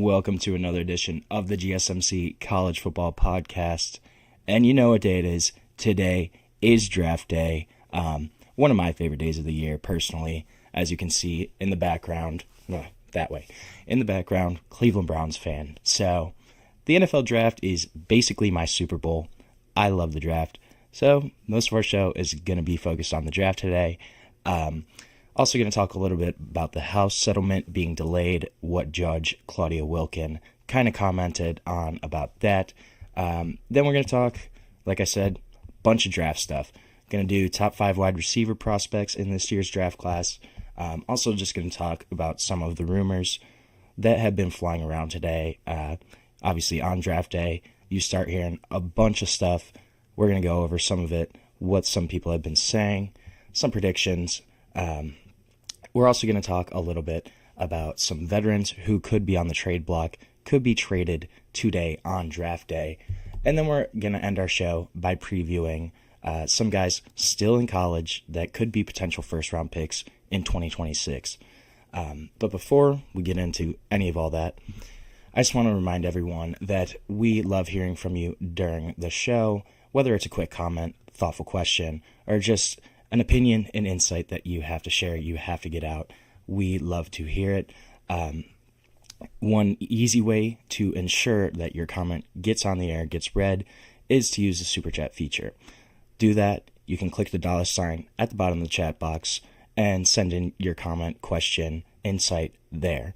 welcome to another edition of the GSMC College Football Podcast. And you know what day it is. Today is draft day. One of my favorite days of the year, personally. As you can see in the background, in the background, Cleveland Browns fan. So the NFL draft is basically my Super Bowl. I love the draft. So most of our show is going to be focused on the draft today. Also going to talk a little bit about the House settlement being delayed, what Judge Claudia Wilken kind of commented on about that. Then we're going to talk, like I said, bunch of draft stuff. Going to do top 5 wide receiver prospects in this year's draft class. Also just going to talk about some of the rumors that have been flying around today. Obviously on draft day, you start hearing a bunch of stuff. We're going to go over some of it, what some people have been saying, some predictions. We're also going to talk a little bit about some veterans who could be on the trade block, could be traded today on draft day. And then we're going to end our show by previewing some guys still in college that could be potential first-round picks in 2026. But before we get into any of all that, I just want to remind everyone that we love hearing from you during the show, whether it's a quick comment, thoughtful question, or just an opinion and insight that you have to share, you have to get out. We love to hear it. One easy way to ensure that your comment gets on the air, gets read, is to use the Super Chat feature. Do that. You can click the $sign at the bottom of the chat box and send in your comment, question, insight there.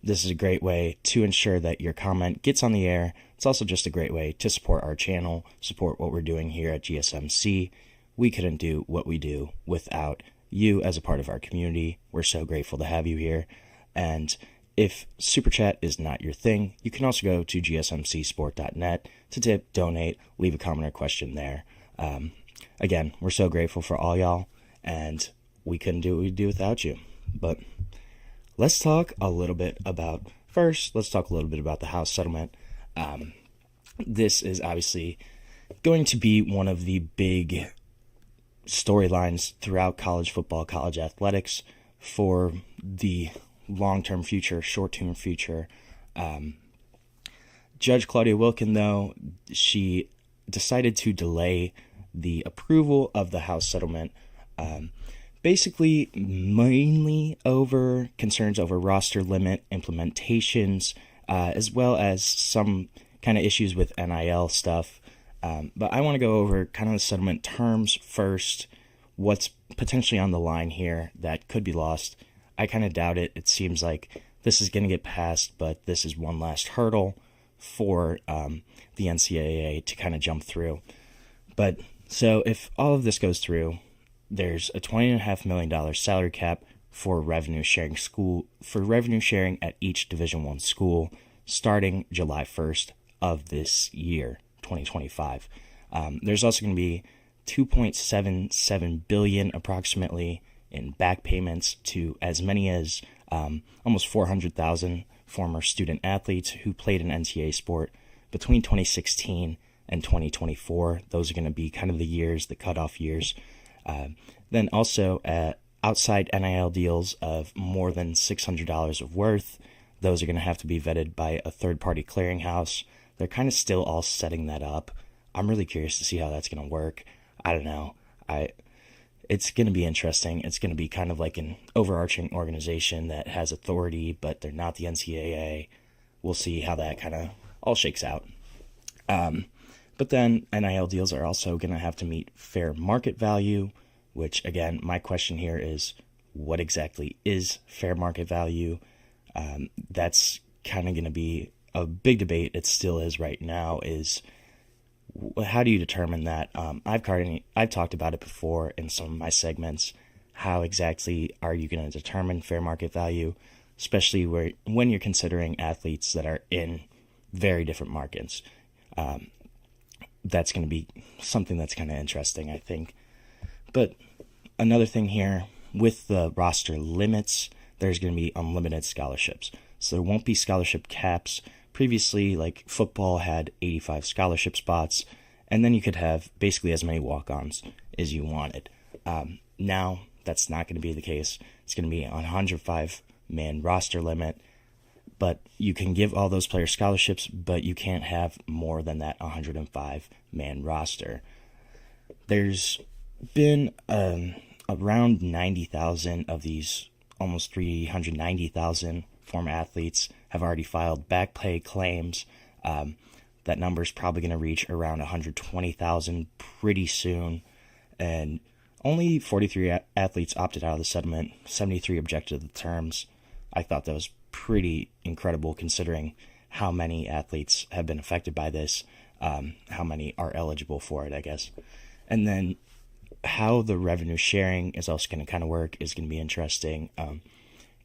This is a great way to ensure that your comment gets on the air. It's also just a great way to support our channel, support what we're doing here at GSMC. We couldn't do what we do without you as a part of our community. We're so grateful to have you here. And if Super Chat is not your thing, you can also go to gsmcsport.net to tip, donate, leave a comment or question there. Again, we're so grateful for all y'all, and we couldn't do what we do without you. But let's talk a little bit about the House settlement. This is obviously going to be one of the big storylines throughout college football, college athletics for the long-term future, short-term future. Judge Claudia Wilken, though, she decided to delay the approval of the House settlement, basically mainly over concerns over roster limit implementations, as well as some kind of issues with NIL stuff. But I want to go over kind of the settlement terms first, what's potentially on the line here that could be lost. I kind of doubt it. It seems like this is going to get passed, but this is one last hurdle for the NCAA to kind of jump through. But so if all of this goes through, there's a $20.5 million salary cap for revenue sharing at each Division I school starting July 1st of this year, 2025. There's also going to be $2.77 billion approximately in back payments to as many as almost 400,000 former student athletes who played an NCAA sport between 2016 and 2024. Those are going to be kind of the cutoff years. Then also outside NIL deals of more than $600 of worth. Those are going to have to be vetted by a third-party clearinghouse. They're kind of still all setting that up. I'm really curious to see how that's going to work. I don't know. It's going to be interesting. It's going to be kind of like an overarching organization that has authority, but they're not the NCAA. We'll see how that kind of all shakes out. But then NIL deals are also going to have to meet fair market value, which, again, my question here is, what exactly is fair market value? That's kind of going to be a big debate. It still is right now, is how do you determine that? I've talked about it before in some of my segments. How exactly are you going to determine fair market value, especially when you're considering athletes that are in very different markets? That's going to be something that's kind of interesting, I think. But another thing here, with the roster limits, there's going to be unlimited scholarships. So there won't be scholarship caps. Previously, like football had 85 scholarship spots, and then you could have basically as many walk-ons as you wanted. Now, that's not going to be the case. It's going to be a 105-man roster limit. but you can give all those players scholarships, but you can't have more than that 105-man roster. There's been around 90,000 of these almost 390,000 former athletes have already filed back pay claims. That number is probably going to reach around 120,000 pretty soon. And only 43 athletes opted out of the settlement. 73 objected to the terms. I thought that was pretty incredible considering how many athletes have been affected by this, how many are eligible for it, I guess. And then how the revenue sharing is also going to kind of work is going to be interesting.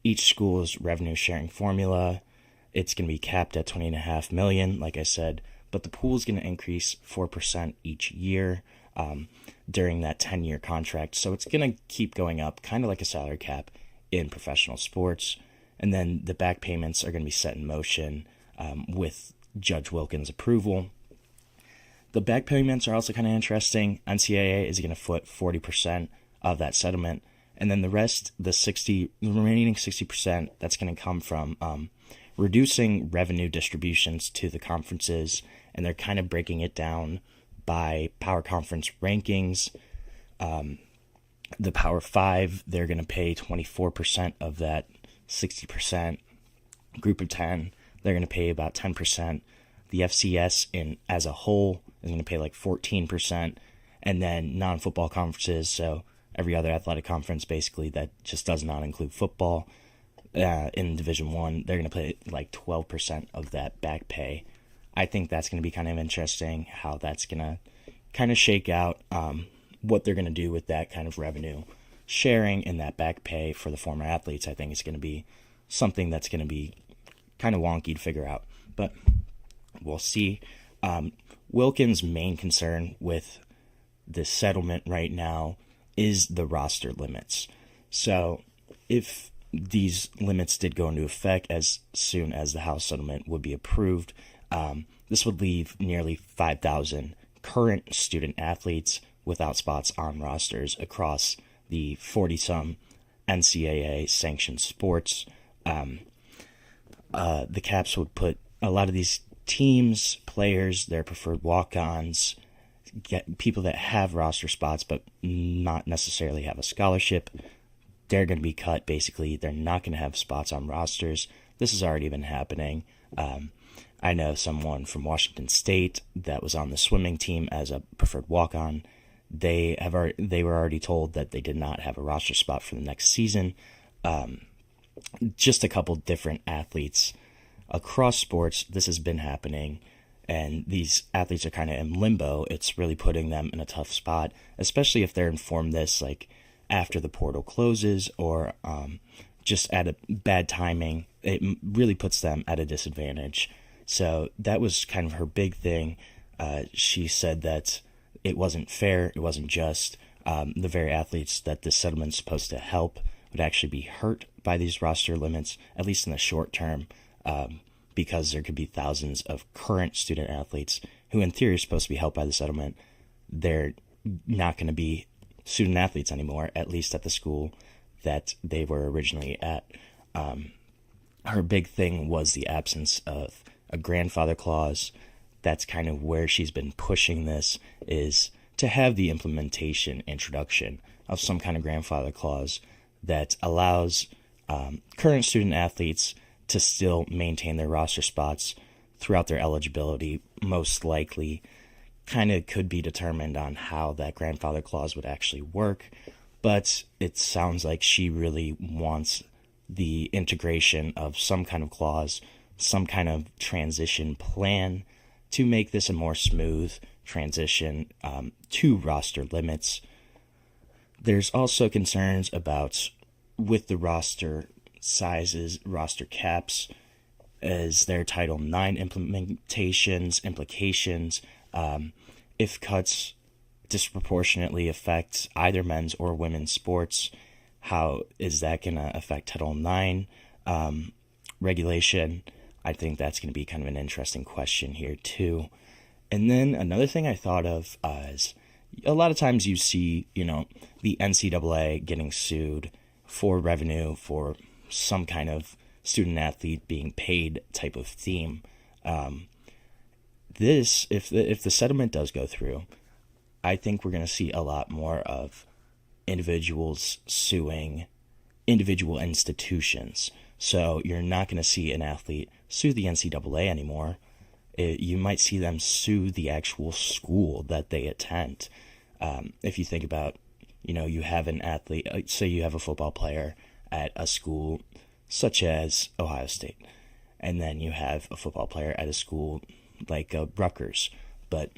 Each school's revenue sharing formula, it's going to be capped at $20.5 million, like I said, but the pool is going to increase 4% each year during that 10-year contract. So it's going to keep going up, kind of like a salary cap in professional sports. And then the back payments are going to be set in motion with Judge Wilkins' approval. The back payments are also kind of interesting. NCAA is going to foot 40% of that settlement. And then the rest, the remaining 60%, that's going to come from reducing revenue distributions to the conferences. And they're kind of breaking it down by power conference rankings. The Power 5, they're going to pay 24% of that 60%. Group of 10, they're going to pay about 10%. The FCS as a whole is going to pay like 14%. And then non-football conferences, so every other athletic conference basically that just does not include football in Division I, they're going to pay like 12% of that back pay. I think that's going to be kind of interesting how that's going to kind of shake out, what they're going to do with that kind of revenue sharing and that back pay for the former athletes. I think it's going to be something that's going to be kind of wonky to figure out, but we'll see. Wilkins' main concern with this settlement right now is the roster limits. So if these limits did go into effect as soon as the House settlement would be approved, this would leave nearly 5,000 current student athletes without spots on rosters across the 40-some NCAA-sanctioned sports. The caps would put a lot of these teams, players, their preferred walk-ons, get people that have roster spots but not necessarily have a scholarship. They're going to be cut, basically. They're not going to have spots on rosters. This has already been happening. I know someone from Washington State that was on the swimming team as a preferred walk-on. They were already told that they did not have a roster spot for the next season. Just a couple different athletes across sports, this has been happening, and these athletes are kind of in limbo. It's really putting them in a tough spot, especially if they're informed this like after the portal closes or just at a bad timing. It really puts them at a disadvantage. So that was kind of her big thing. She said that it wasn't fair, it wasn't just. The very athletes that this settlement is supposed to help would actually be hurt by these roster limits, at least in the short term, because there could be thousands of current student athletes who in theory are supposed to be helped by the settlement. They're not going to be student athletes anymore, at least at the school that they were originally at. Her big thing was the absence of a grandfather clause. That's kind of where she's been pushing this, is to have the introduction of some kind of grandfather clause that allows current student athletes to still maintain their roster spots throughout their eligibility. Most likely kind of could be determined on how that grandfather clause would actually work, but it sounds like she really wants the integration of some kind of clause, some kind of transition plan to make this a more smooth transition to roster limits. There's also concerns about, with the roster sizes, roster caps, as their Title IX implications, if cuts disproportionately affect either men's or women's sports, how is that going to affect Title IX regulation? I think that's going to be kind of an interesting question here too. And then another thing I thought of is a lot of times you see, the NCAA getting sued for revenue for some kind of student athlete being paid type of theme. If the settlement does go through, I think we're going to see a lot more of individuals suing individual institutions. So you're not going to see an athlete sue the NCAA anymore. You might see them sue the actual school that they attend. If you think about, you have an athlete, say you have a football player at a school such as Ohio State, and then you have a football player at a school like Rutgers, but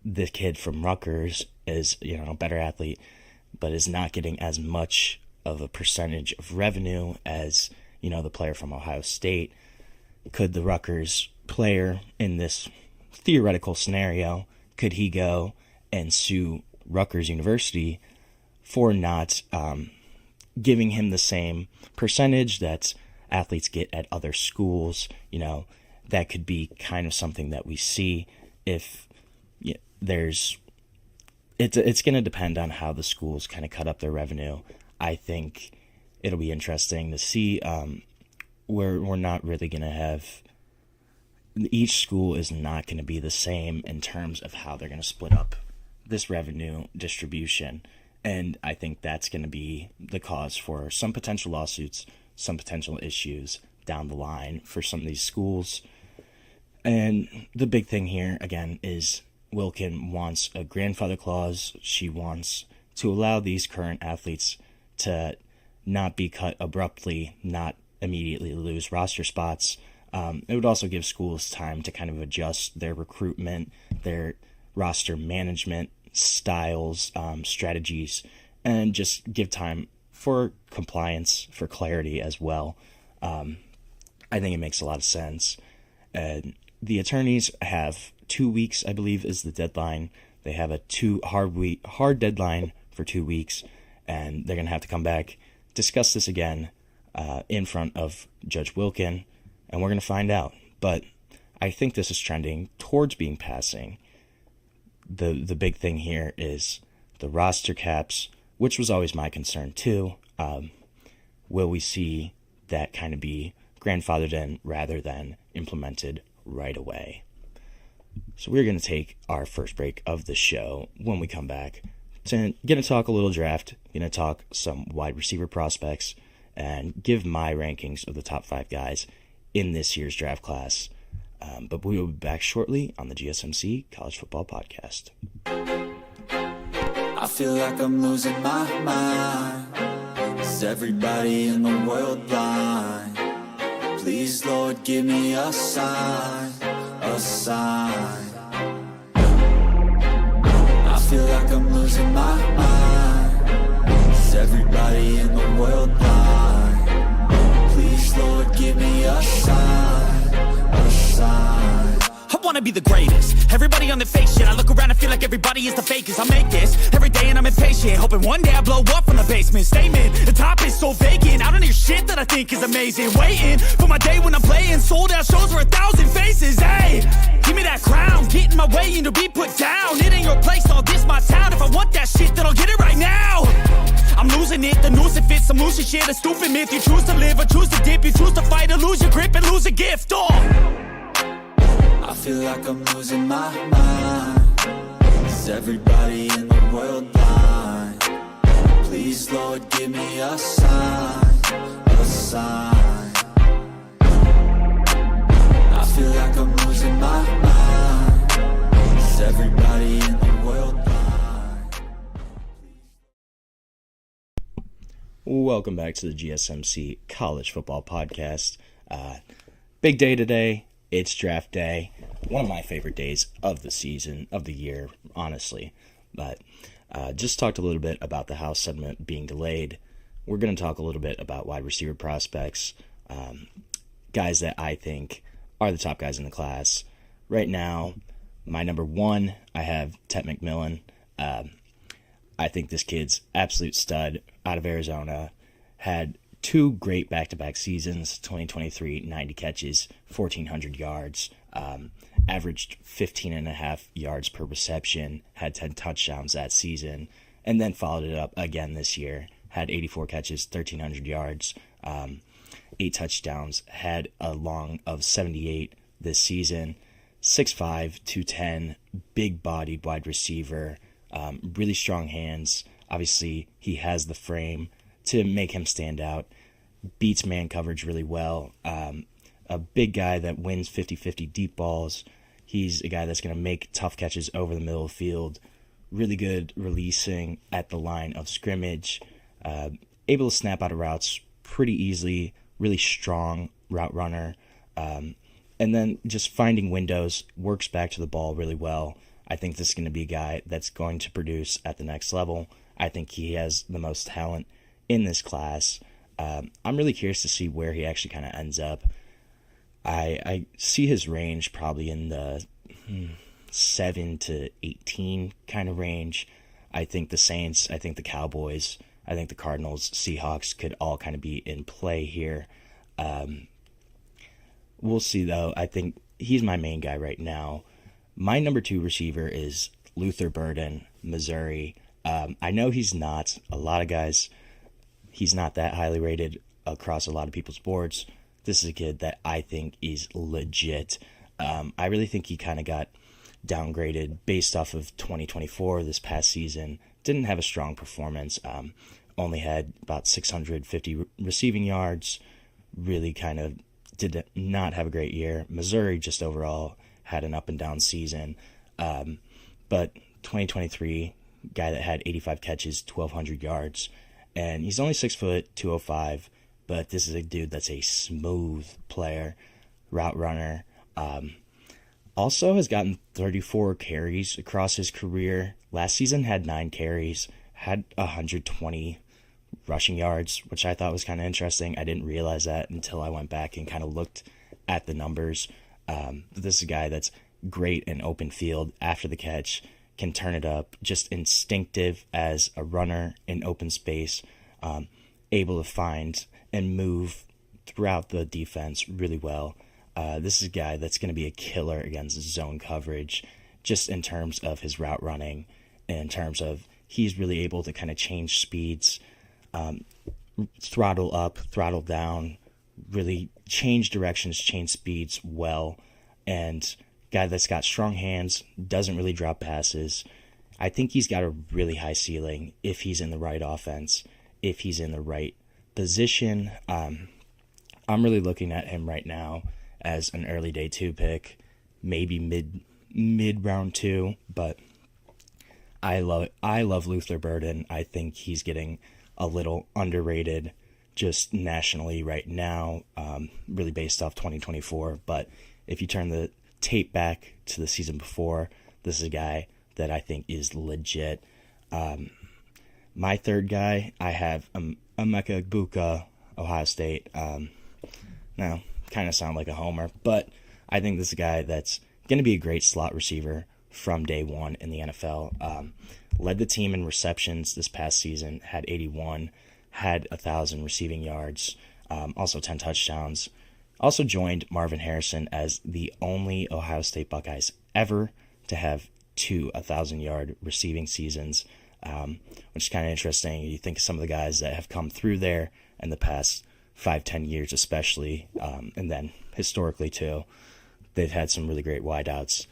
the kid from Rutgers is, a better athlete, but is not getting as much of a percentage of revenue as, the player from Ohio State. Could the Rutgers player in this theoretical scenario, could he go and sue Rutgers University for not giving him the same percentage that athletes get at other schools? That could be kind of something that we see if it's going to depend on how the schools kind of cut up their revenue. I think it'll be interesting to see. We're not really going to have, each school is not going to be the same in terms of how they're going to split up this revenue distribution. And I think that's going to be the cause for some potential lawsuits, some potential issues down the line for some of these schools. And the big thing here, again, is Wilkin wants a grandfather clause. She wants to allow these current athletes to not be cut abruptly, not immediately lose roster spots. It would also give schools time to kind of adjust their recruitment, their roster management styles, strategies, and just give time for compliance, for clarity as well. I think it makes a lot of sense. And the attorneys have 2 weeks, I believe, is the deadline. They have a hard deadline for 2 weeks, and they're going to have to come back, discuss this again in front of Judge Wilkin, and we're going to find out. But I think this is trending towards being passing. The big thing here is the roster caps, which was always my concern too. Will we see that kind of be grandfathered in rather than implemented right away? So we're going to take our first break of the show. When we come back, going to talk a little draft, going to talk some wide receiver prospects, and give my rankings of the top 5 guys in this year's draft class. But we will be back shortly on the GSMC College Football Podcast. I feel like I'm losing my mind. Is everybody in the world blind? Please, Lord, give me a sign, a sign. I feel like I'm losing my mind. Is everybody in the world blind? Please, Lord, give me a sign, a sign. I wanna be the greatest. Everybody on the fake shit. I look around and feel like everybody is the fakest. I make this every day and I'm impatient, hoping one day I blow up from the basement. Statement, the top is so vacant. I don't hear shit that I think is amazing. Waiting for my day when I'm playing sold out shows for 1,000 faces. Hey, give me that crown, get in my way and to be put down. It ain't your place, all this my town. If I want that shit, then I'll get it right now. I'm losing it, the noose it fits, I'm losing shit. A stupid myth, you choose to live or choose to dip. You choose to fight or lose your grip and lose a gift. I feel like I'm losing my mind. Is everybody in the world blind? Please, Lord, give me a sign, a sign. I feel like I'm losing my mind. Is everybody in the world blind? Welcome back to the GSMC College Football Podcast. Big day today. It's draft day. One of my favorite days of the season, of the year, honestly. But just talked a little bit about the House settlement being delayed. We're going to talk a little bit about wide receiver prospects, guys that I think are the top guys in the class. Right now, my number 1, I have Tet McMillan. I think this kid's absolute stud out of Arizona. Had 2 great back-to-back seasons, 2023, 90 catches, 1,400 yards, averaged 15.5 yards per reception, had 10 touchdowns that season, and then followed it up again this year, had 84 catches, 1,300 yards. 8 touchdowns, had a long of 78 this season. 6'5", 210, big-bodied wide receiver, really strong hands. Obviously, he has the frame to make him stand out. Beats man coverage really well. A big guy that wins 50-50 deep balls. He's a guy that's going to make tough catches over the middle of the field. Really good releasing at the line of scrimmage. Able to snap out of routes pretty easily. Really strong route runner. And then just finding windows, works back to the ball really well. I think this is going to be a guy that's going to produce at the next level. I think he has the most talent in this class. I'm really curious to see where he actually kind of ends up. I see his range probably in the 7 to 18 kind of range. I think the Saints, I think the Cowboys, I think the Cardinals, Seahawks could all kind of be in play here. We'll see, though. I think he's my main guy right now. My number 2 receiver is Luther Burden, Missouri. I know he's not. A lot of guys, he's not that highly rated across a lot of people's boards. This is a kid that I think is legit. I really think he kind of got downgraded based off of 2024 this past season. Didn't have a strong performance. Only had about 650 receiving yards. Really kind of did not have a great year. Missouri just overall had an up and down season. But 2023, guy that had 85 catches, 1,200 yards. And he's only 6 foot, 205. But this is a dude that's a smooth player, route runner. Also has gotten 34 carries across his career. Last season had 9 carries, had 120 rushing yards, which I thought was kind of interesting. I didn't realize that until I went back and kind of looked at the numbers. This is a guy that's great in open field after the catch, can turn it up, just instinctive as a runner in open space, able to find and move throughout the defense really well. This is a guy that's going to be a killer against zone coverage, just in terms of his route running, and in terms of he's really able to kind of change speeds, throttle up, throttle down, really change directions, change speeds well, and guy that's got strong hands, doesn't really drop passes. I think he's got a really high ceiling if he's in the right offense, if he's in the right position. I'm really looking at him right now as an early day 2 pick, maybe mid round 2, but I love Luther Burden. I think he's getting a little underrated just nationally right now, really based off 2024. But if you turn the tape back to the season before, this is a guy that I think is legit. My third guy, I have Emeka Egbuka, Ohio State. Now, kind of sound like a homer, but I think this is a guy that's going to be a great slot receiver from day one in the NFL. Led the team in receptions this past season, had 81, had 1,000 receiving yards, also 10 touchdowns. Also joined Marvin Harrison as the only Ohio State Buckeyes ever to have 2 1,000-yard receiving seasons, which is kind of interesting. You think of some of the guys that have come through there in the past 5-10 years especially, and then historically too. They've had some really great wideouts.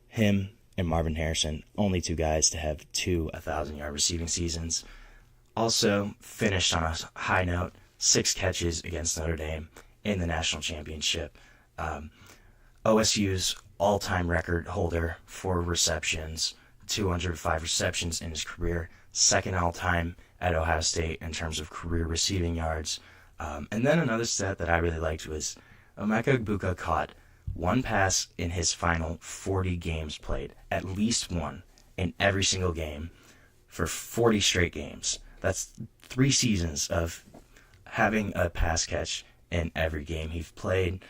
Him and Marvin Harrison, only 2 guys to have 2 1,000-yard receiving seasons. Also finished on a high note, 6 catches against Notre Dame in the national championship. OSU's all-time record holder for receptions, 205 receptions in his career, second all-time at Ohio State in terms of career receiving yards. And then another stat that I really liked was Emeka Egbuka caught 1 pass in his final 40 games played, at least 1 in every single game for 40 straight games. That's 3 seasons of having a pass catch in every game he's played.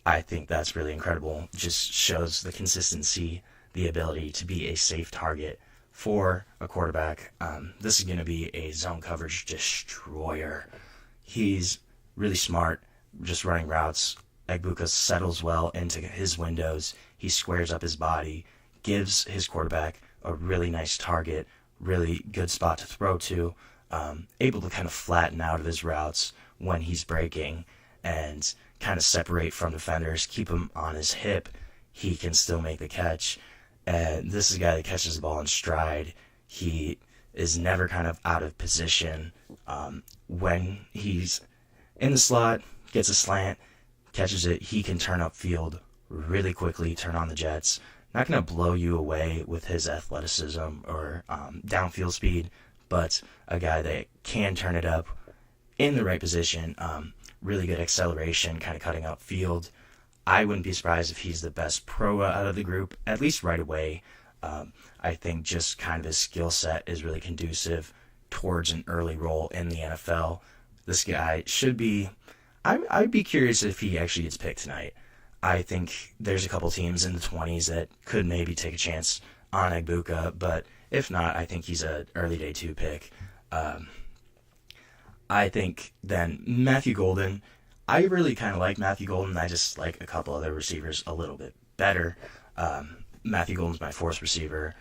I think that's really incredible. Just shows the consistency, the ability to be a safe target for a quarterback. This is going to be a zone coverage destroyer. He's really smart, just running routes. Egbuka settles well into his windows. He squares up his body, gives his quarterback a really nice target, really good spot to throw to, able to kind of flatten out of his routes when he's breaking and kind of separate from defenders, keep him on his hip, he can still make the catch. And this is a guy that catches the ball in stride. He is never kind of out of position. When he's in the slot, gets a slant, catches it, he can turn upfield really quickly, turn on the jets. Not going to blow you away with his athleticism or downfield speed, but a guy that can turn it up in the right position. Really good acceleration, kind of cutting upfield. I wouldn't be surprised if he's the best pro out of the group, at least right away. I think just kind of his skill set is really conducive towards an early role in the NFL. This guy should be... I'd be curious if he actually gets picked tonight. I think there's a couple teams in the 20s that could maybe take a chance on Egbuka, but if not, I think he's an early day 2 pick. I think then Matthew Golden, I really kind of like Matthew Golden. I just like a couple other receivers a little bit better. Matthew Golden's my 4th receiver.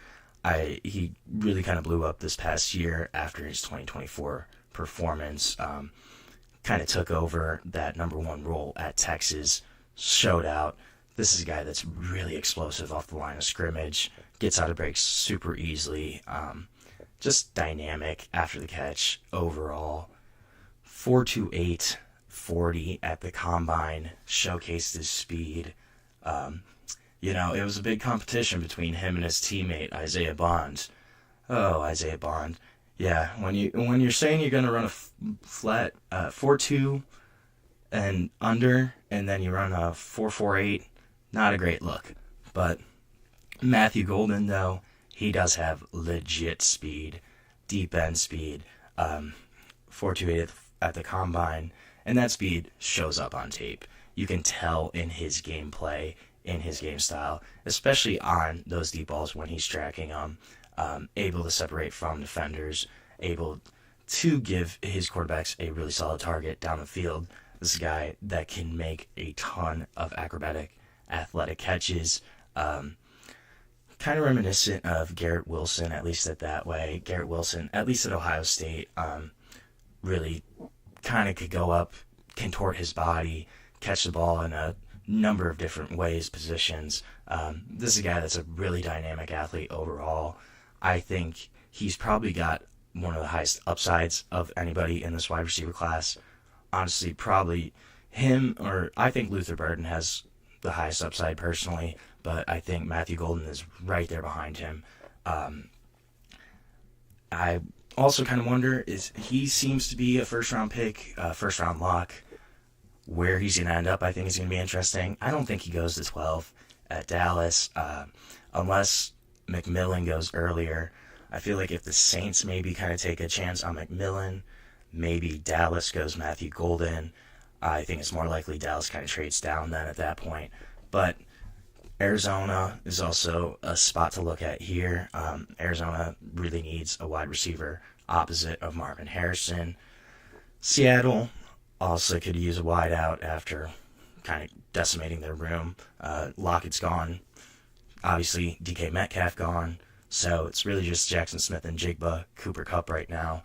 He really kind of blew up this past year after his 2024 performance. Kind of took over that number 1 role at Texas, showed out. This is a guy that's really explosive off the line of scrimmage, gets out of breaks super easily, just dynamic after the catch overall. 4.28 40 at the combine, showcased his speed. It was a big competition between him and his teammate Isaiah Bond. Oh, Isaiah Bond. Yeah, when you're saying you're going to run a flat 4.2 and under, and then you run a 4.48, not a great look. But Matthew Golden, though, he does have legit speed, deep end speed, 4.28 at the combine, and that speed shows up on tape. You can tell in his gameplay, in his game style, especially on those deep balls when he's tracking them, able to separate from defenders, able to give his quarterbacks a really solid target down the field. This is a guy that can make a ton of acrobatic, athletic catches. Kind of reminiscent of Garrett Wilson, at least that way. Garrett Wilson, at least at Ohio State, really kind of could go up, contort his body, catch the ball in a number of different ways, positions. This is a guy that's a really dynamic athlete overall. I think he's probably got one of the highest upsides of anybody in this wide receiver class. Honestly, probably him, or I think Luther Burden has the highest upside personally, but I think Matthew Golden is right there behind him. I also kind of wonder, he seems to be a first-round pick, first-round lock. Where he's going to end up, I think, is going to be interesting. I don't think he goes to 12 at Dallas, unless McMillan goes earlier. I feel like if the Saints maybe kind of take a chance on McMillan, maybe Dallas goes Matthew Golden. I think it's more likely Dallas kind of trades down then at that point. But Arizona is also a spot to look at here. Arizona really needs a wide receiver opposite of Marvin Harrison. Seattle also could use a wide out after kind of decimating their room. Lockett's gone. Obviously, DK Metcalf gone. So it's really just Jackson Smith and Jigba, Cooper Kupp right now.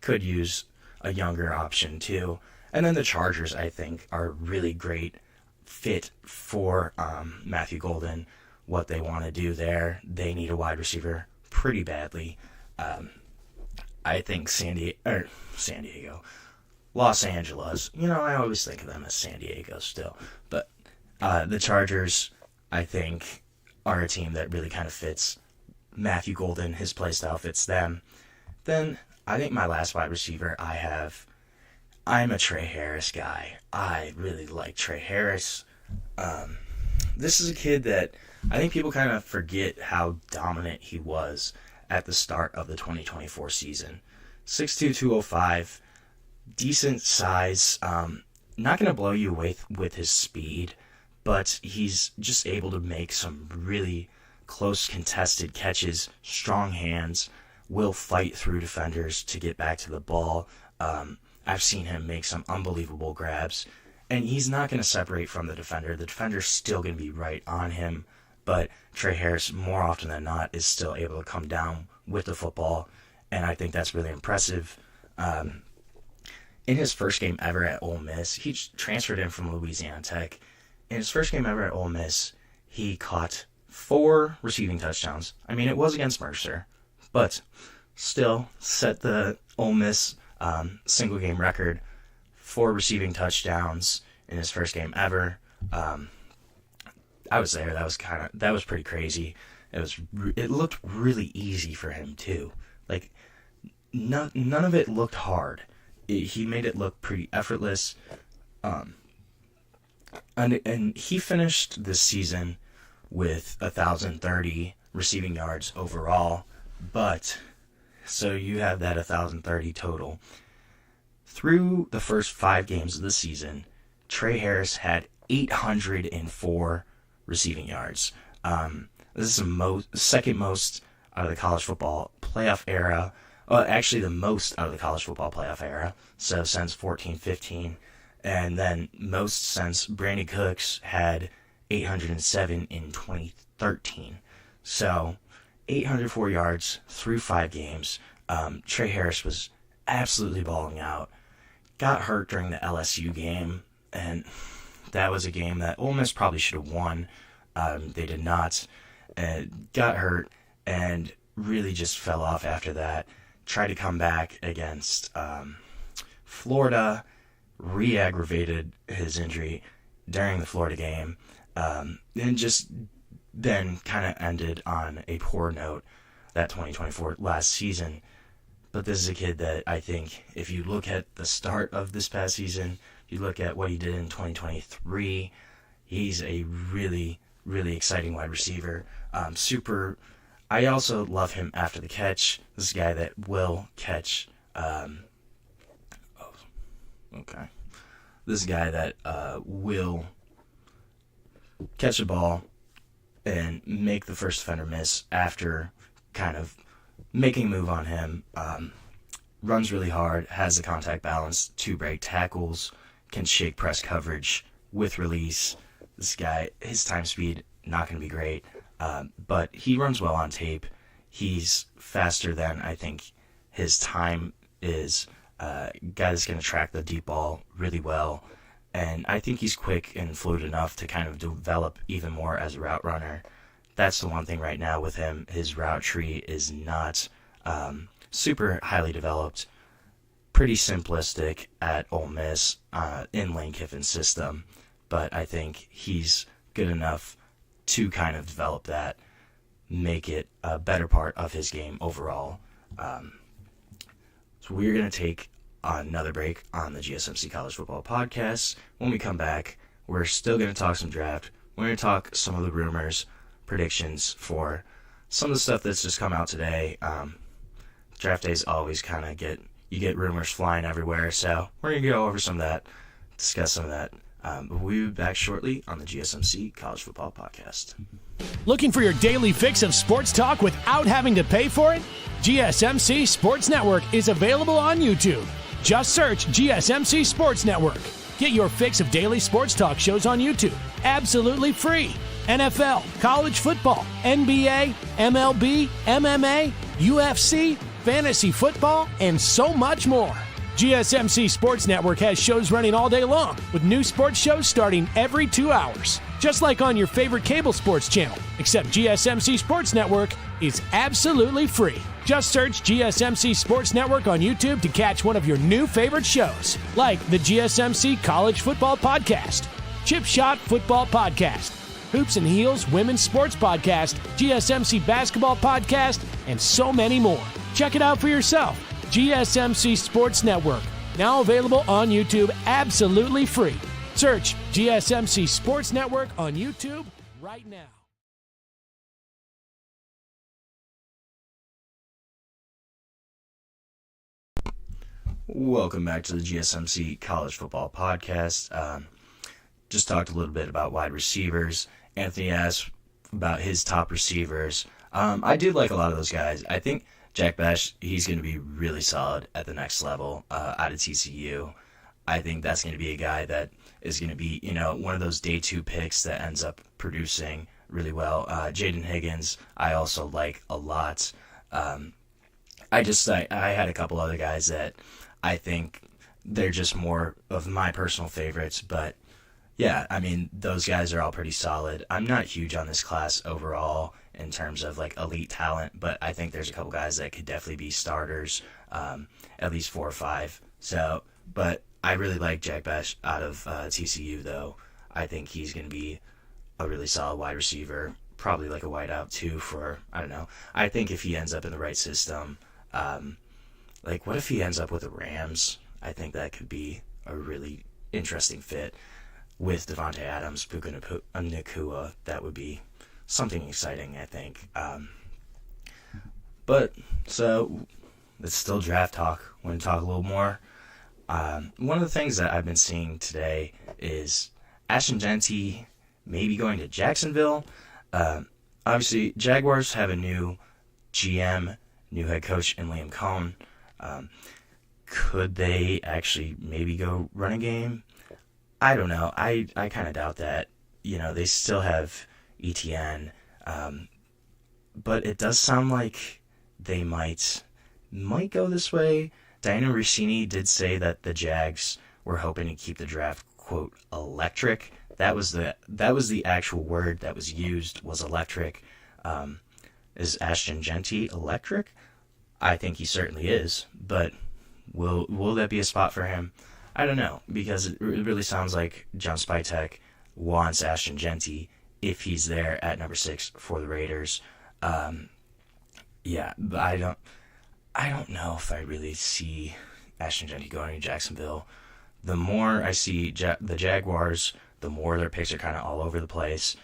Could use a younger option too. And then the Chargers, I think, are a really great fit for Matthew Golden. What they want to do there, they need a wide receiver pretty badly. I think Los Angeles. I always think of them as San Diego still. But the Chargers, I think, are a team that really kind of fits Matthew Golden. His play style fits them. Then I think my last wide receiver I'm a Trey Harris guy. I really like Trey Harris. This is a kid that I think people kind of forget how dominant he was at the start of the 2024 season. 6'2", 205, decent size. Not going to blow you away with his speed, but he's just able to make some really close contested catches, strong hands, will fight through defenders to get back to the ball. I've seen him make some unbelievable grabs, and he's not going to separate from the defender. The defender's still going to be right on him, but Trey Harris, more often than not, is still able to come down with the football, and I think that's really impressive. in his first game ever at Ole Miss, he transferred in from Louisiana Tech. In his first game ever at Ole Miss, he caught 4 receiving touchdowns. I mean, it was against Mercer, but still set the Ole Miss single game record, 4 receiving touchdowns in his first game ever. I was there. That was pretty crazy. It looked really easy for him too. Like none of it looked hard. He made it look pretty effortless. And he finished this season with 1,030 receiving yards overall. But so you have that 1,030 total. Through the first 5 games of the season, Trey Harris had 804 receiving yards. This is the second most out of the college football playoff era. Actually, the most out of the college football playoff era. So since 14-15. And then most since Brandon Cooks had 807 in 2013. So 804 yards through 5 games. Trey Harris was absolutely balling out. Got hurt during the LSU game, and that was a game that Ole Miss probably should have won. They did not. Got hurt and really just fell off after that. Tried to come back against Florida, re-aggravated his injury during the Florida game, and just then kind of ended on a poor note that 2024 last season. But this is a kid that I think if you look at the start of this past season, you look at what he did in 2023, he's a really, really exciting wide receiver. I also love him after the catch. This is a guy that will catch. This is a guy that will catch the ball and make the first defender miss after kind of making a move on him. Runs really hard, has the contact balance to break tackles, can shake press coverage with release. This guy, his time speed, not going to be great, but he runs well on tape. He's faster than I think his time is. Guy that's going to track the deep ball really well, and I think he's quick and fluid enough to kind of develop even more as a route runner. That's the one thing right now with him. His route tree is not super highly developed, pretty simplistic at Ole Miss in Lane Kiffin's system, but I think he's good enough to kind of develop that, make it a better part of his game overall. So we're going to take another break on the GSMC College Football Podcast. When we come back, we're still going to talk some draft. We're going to talk some of the rumors, predictions for some of the stuff that's just come out today. Draft days always kind of you get rumors flying everywhere, so we're going to go over some of that, discuss some of that. But we'll be back shortly on the GSMC College Football Podcast. Looking for your daily fix of sports talk without having to pay for it? GSMC Sports Network is available on YouTube. Just search GSMC Sports Network. Get your fix of daily sports talk shows on YouTube, absolutely free. NFL, college football, NBA, MLB, MMA, UFC, fantasy football, and so much more. GSMC Sports Network has shows running all day long, with new sports shows starting every 2 hours. Just like on your favorite cable sports channel, except GSMC Sports Network is absolutely free. Just search GSMC Sports Network on YouTube to catch one of your new favorite shows, like the GSMC College Football Podcast, Chip Shot Football Podcast, Hoops and Heels Women's Sports Podcast, GSMC Basketball Podcast, and so many more. Check it out for yourself. GSMC Sports Network, now available on YouTube absolutely free. Search GSMC Sports Network on YouTube right now. Welcome back to the GSMC College Football Podcast. Just talked a little bit about wide receivers. Anthony asked about his top receivers. I do like a lot of those guys. I think Jack Bash, he's going to be really solid at the next level out of TCU. I think that's going to be a guy that is going to be, one of those day 2 picks that ends up producing really well. Jaden Higgins, I also like a lot. I had a couple other guys that I think they're just more of my personal favorites. But yeah, I mean, those guys are all pretty solid. I'm not huge on this class overall in terms of like elite talent, but I think there's a couple guys that could definitely be starters, at least 4 or 5. So, but I really like Jack Bech out of TCU, though. I think he's going to be a really solid wide receiver, probably like a wideout too for, I don't know. I think if he ends up in the right system, like what if he ends up with the Rams? I think that could be a really interesting fit with Devontae Adams, Puka Nacua. That would be something exciting, I think. But, so, it's still draft talk. I want to talk a little more. One of the things that I've been seeing today is Ashton Jeanty maybe going to Jacksonville. Obviously, Jaguars have a new GM, new head coach in Liam Cohn. Could they actually maybe go run a game? I don't know. I kind of doubt that. You know, they still have ETN. But it does sound like they might go this way. Diana Rossini did say that the Jags were hoping to keep the draft, quote, electric. That was the actual word that was used, was electric. Is Ashton Jeanty electric? I think he certainly is, but will that be a spot for him? I don't know, because it really sounds like John Spytek wants Ashton Jeanty if he's there at number 6 for the Raiders. Yeah, but I don't know if I really see Ashton Jeanty going to Jacksonville. The more I see the Jaguars, the more their picks are kind of all over the place.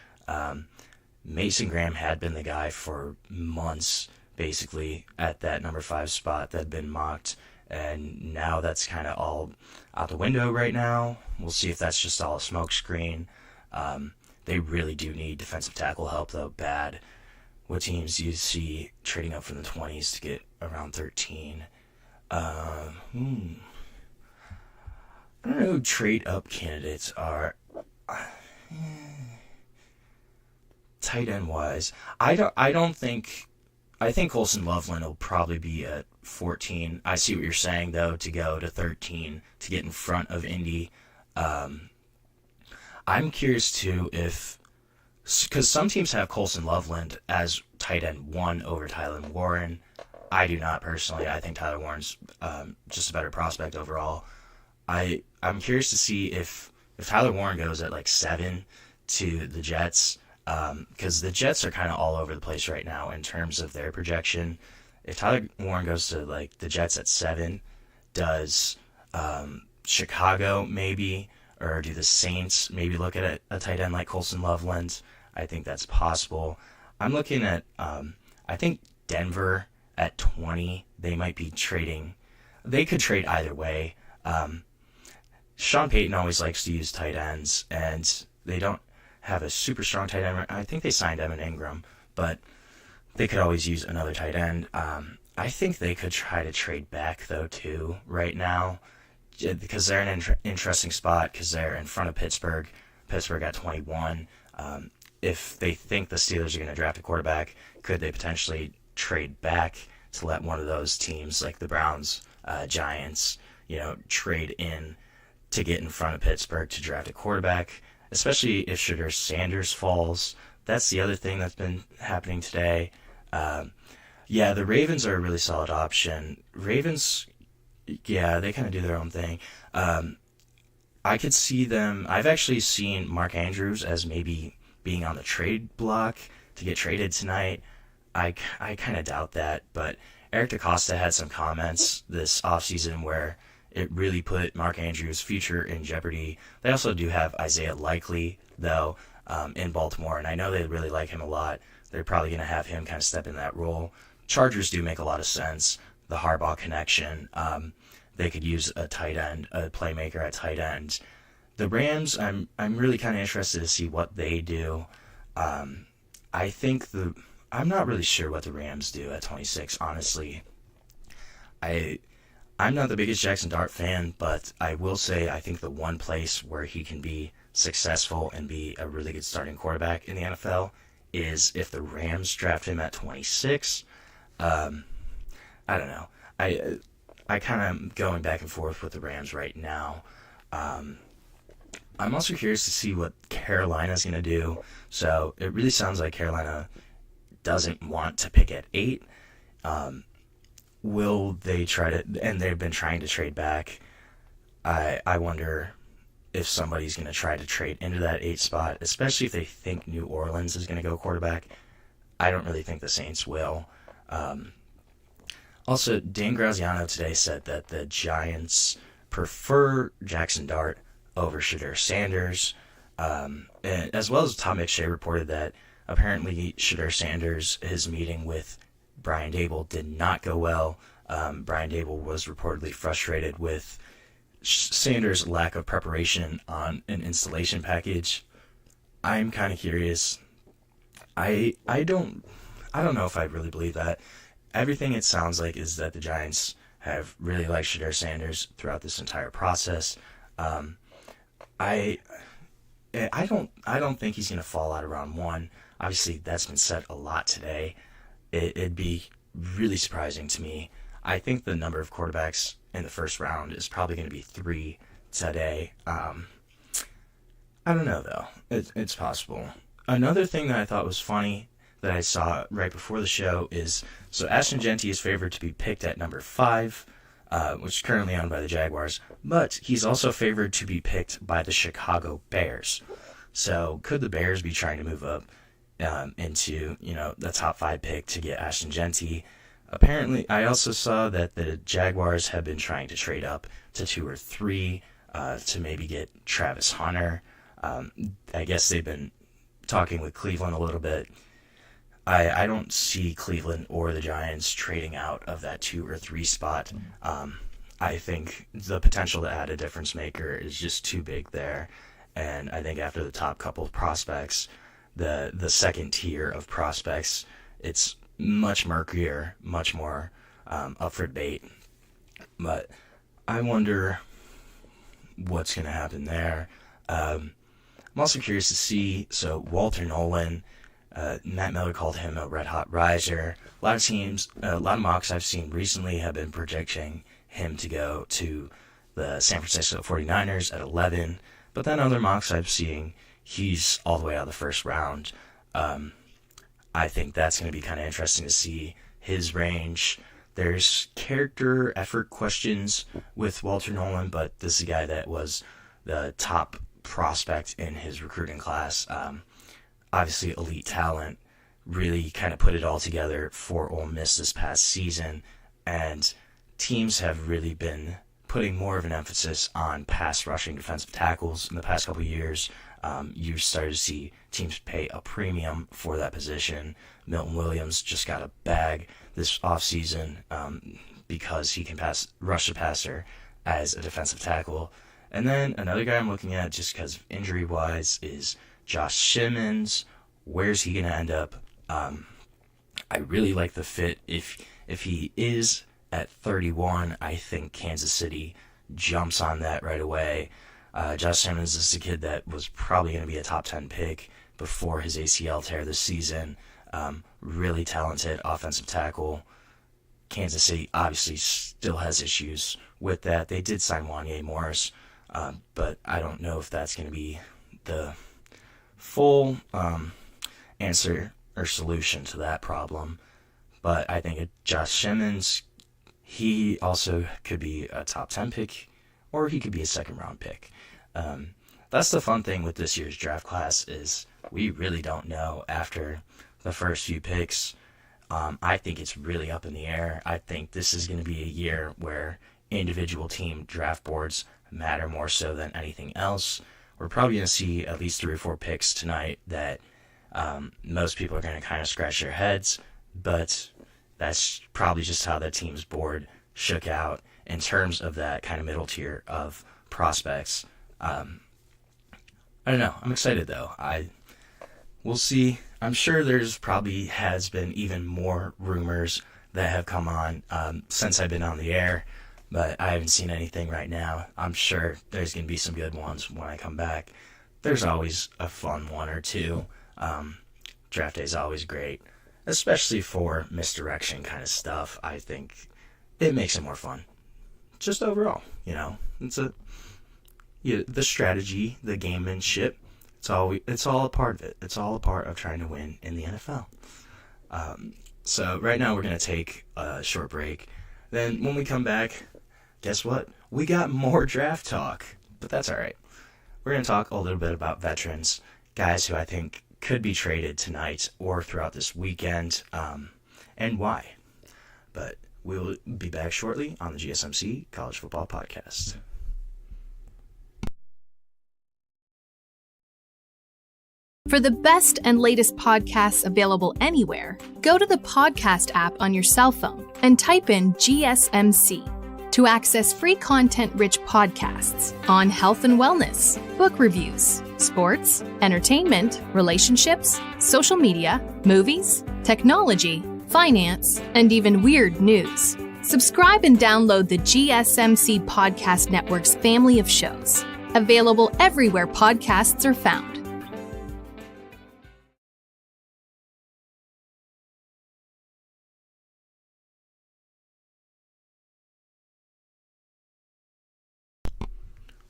Mason Graham had been the guy for months, basically, at that number 5 spot that had been mocked, and now that's kind of all out the window right now. We'll see if that's just all a smokescreen. They really do need defensive tackle help, though, bad. What teams do you see trading up from the 20s to get around 13? I don't know who trade-up candidates are. Tight end-wise, I think Colson Loveland will probably be at 14. I see what you're saying, though, to go to 13 to get in front of Indy. I'm curious, too, because some teams have Colson Loveland as tight end 1 over Tyler Warren. I do not, personally. I think Tyler Warren's just a better prospect overall. I'm curious to see if Tyler Warren goes at like 7 to the Jets, because the Jets are kind of all over the place right now in terms of their projection. If Tyler Warren goes to like the Jets at 7, does Chicago maybe, or do the Saints maybe look at a tight end like Colson Loveland? I think that's possible. I'm looking at, I think Denver at 20, they might be trading. They could trade either way. Sean Payton always likes to use tight ends, and they don't have a super strong tight end. I think they signed Evan Ingram, but they could always use another tight end. I think they could try to trade back, though, too, right now, because they're in an interesting spot, because they're in front of Pittsburgh. Pittsburgh at 21. If they think the Steelers are going to draft a quarterback, could they potentially trade back to let one of those teams, like the Browns, Giants, trade in to get in front of Pittsburgh to draft a quarterback, especially if Shedeur Sanders falls. That's the other thing that's been happening today. Yeah, the Ravens are a really solid option. Ravens, yeah, they kind of do their own thing. I could see them. I've actually seen Mark Andrews as maybe being on the trade block to get traded tonight. I kind of doubt that, but Eric DaCosta had some comments this offseason where it really put Mark Andrews' future in jeopardy. They also do have Isaiah Likely, though, in Baltimore, and I know they really like him a lot. They're probably going to have him kind of step in that role. Chargers do make a lot of sense. The Harbaugh connection. They could use a tight end, a playmaker at tight end. The Rams, I'm really kind of interested to see what they do. I think I'm not really sure what the Rams do at 26, honestly. I'm not the biggest Jackson Dart fan, but I will say I think the one place where he can be successful and be a really good starting quarterback in the NFL is if the Rams draft him at 26. I don't know. I kind of am going back and forth with the Rams right now. I'm also curious to see what Carolina's going to do. So it really sounds like Carolina doesn't want to pick at 8. Will they try to, and they've been trying to trade back. I wonder if somebody's going to try to trade into that 8 spot, especially if they think New Orleans is going to go quarterback. I don't really think the Saints will. Also, Dan Graziano today said that the Giants prefer Jackson Dart over Shedeur Sanders, and as well as Tom McShay reported that apparently Shedeur Sanders, his meeting with Brian Dable did not go well. Brian Dable was reportedly frustrated with Sanders' lack of preparation on an installation package. I'm kind of curious. I don't know if I really believe that. Everything it sounds like is that the Giants have really liked Shedeur Sanders throughout this entire process. I don't think he's going to fall out of round 1. Obviously, that's been said a lot today. It'd be really surprising to me. I think the number of quarterbacks in the first round is probably going to be 3 today. I don't know, though. It's possible. Another thing that I thought was funny that I saw right before the show is, so Ashton Jeanty is favored to be picked at number 5, which is currently owned by the Jaguars, but he's also favored to be picked by the Chicago Bears. So could the Bears be trying to move up into, the top 5 pick to get Ashton Jeanty? Apparently, I also saw that the Jaguars have been trying to trade up to 2 or 3 to maybe get Travis Hunter. I guess they've been talking with Cleveland a little bit. I don't see Cleveland or the Giants trading out of that 2 or 3 spot. I think the potential to add a difference maker is just too big there. And I think after the top couple of prospects, the second tier of prospects, it's much murkier, much more up for debate. But I wonder what's going to happen there. I'm also curious to see, so Walter Nolan, Matt Miller called him a red-hot riser. A lot of mocks I've seen recently have been projecting him to go to the San Francisco 49ers at 11, but then other mocks I've seen, he's all the way out of the first round. I think that's going to be kind of interesting to see his range. There's character effort questions with Walter Nolan, but this is a guy that was the top prospect in his recruiting class. Obviously elite talent, really kind of put it all together for Ole Miss this past season, and teams have really been putting more of an emphasis on pass rushing defensive tackles in the past couple of years. You started to see teams pay a premium for that position. Milton Williams just got a bag this offseason because he can rush the passer as a defensive tackle. And then another guy I'm looking at just because of injury-wise is Josh Simmons. Where's he going to end up? I really like the fit. If he is at 31, I think Kansas City jumps on that right away. Josh Simmons is a kid that was probably going to be a top 10 pick before his ACL tear this season. Really talented offensive tackle. Kansas City obviously still has issues with that. They did sign Wanye Morris, but I don't know if that's going to be the full answer or solution to that problem. But I think Josh Simmons, he also could be a top 10 pick, or he could be a second-round pick. That's the fun thing with this year's draft class is we really don't know after the first few picks. I think it's really up in the air. I think this is going to be a year where individual team draft boards matter more so than anything else. We're probably going to see at least 3 or 4 picks tonight that most people are going to kind of scratch their heads, but that's probably just how that team's board shook out in terms of that kind of middle tier of prospects. I don't know. I'm excited, though. We'll see. I'm sure there's probably has been even more rumors that have come on since I've been on the air, but I haven't seen anything right now. I'm sure there's going to be some good ones when I come back. There's always a fun one or two. Draft day is always great, especially for misdirection kind of stuff. I think it makes it more fun. just overall, it's the strategy, the gamemanship. It's all a part of it. It's all a part of trying to win in the NFL. So right now we're going to take a short break. Then when we come back, guess what? We got more draft talk, but that's all right. We're going to talk a little bit about veterans, guys who I think could be traded tonight or throughout this weekend, and why. But we'll be back shortly on the GSMC College Football Podcast. For the best and latest podcasts available anywhere, go to the Podcastt app on your cell phone and type in GSMC to access free content-rich podcasts on health and wellness, book reviews, sports, entertainment, relationships, social media, movies, technology, finance, and even weird news. Subscribe and download the GSMC Podcast Network's family of shows, available everywhere podcasts are found.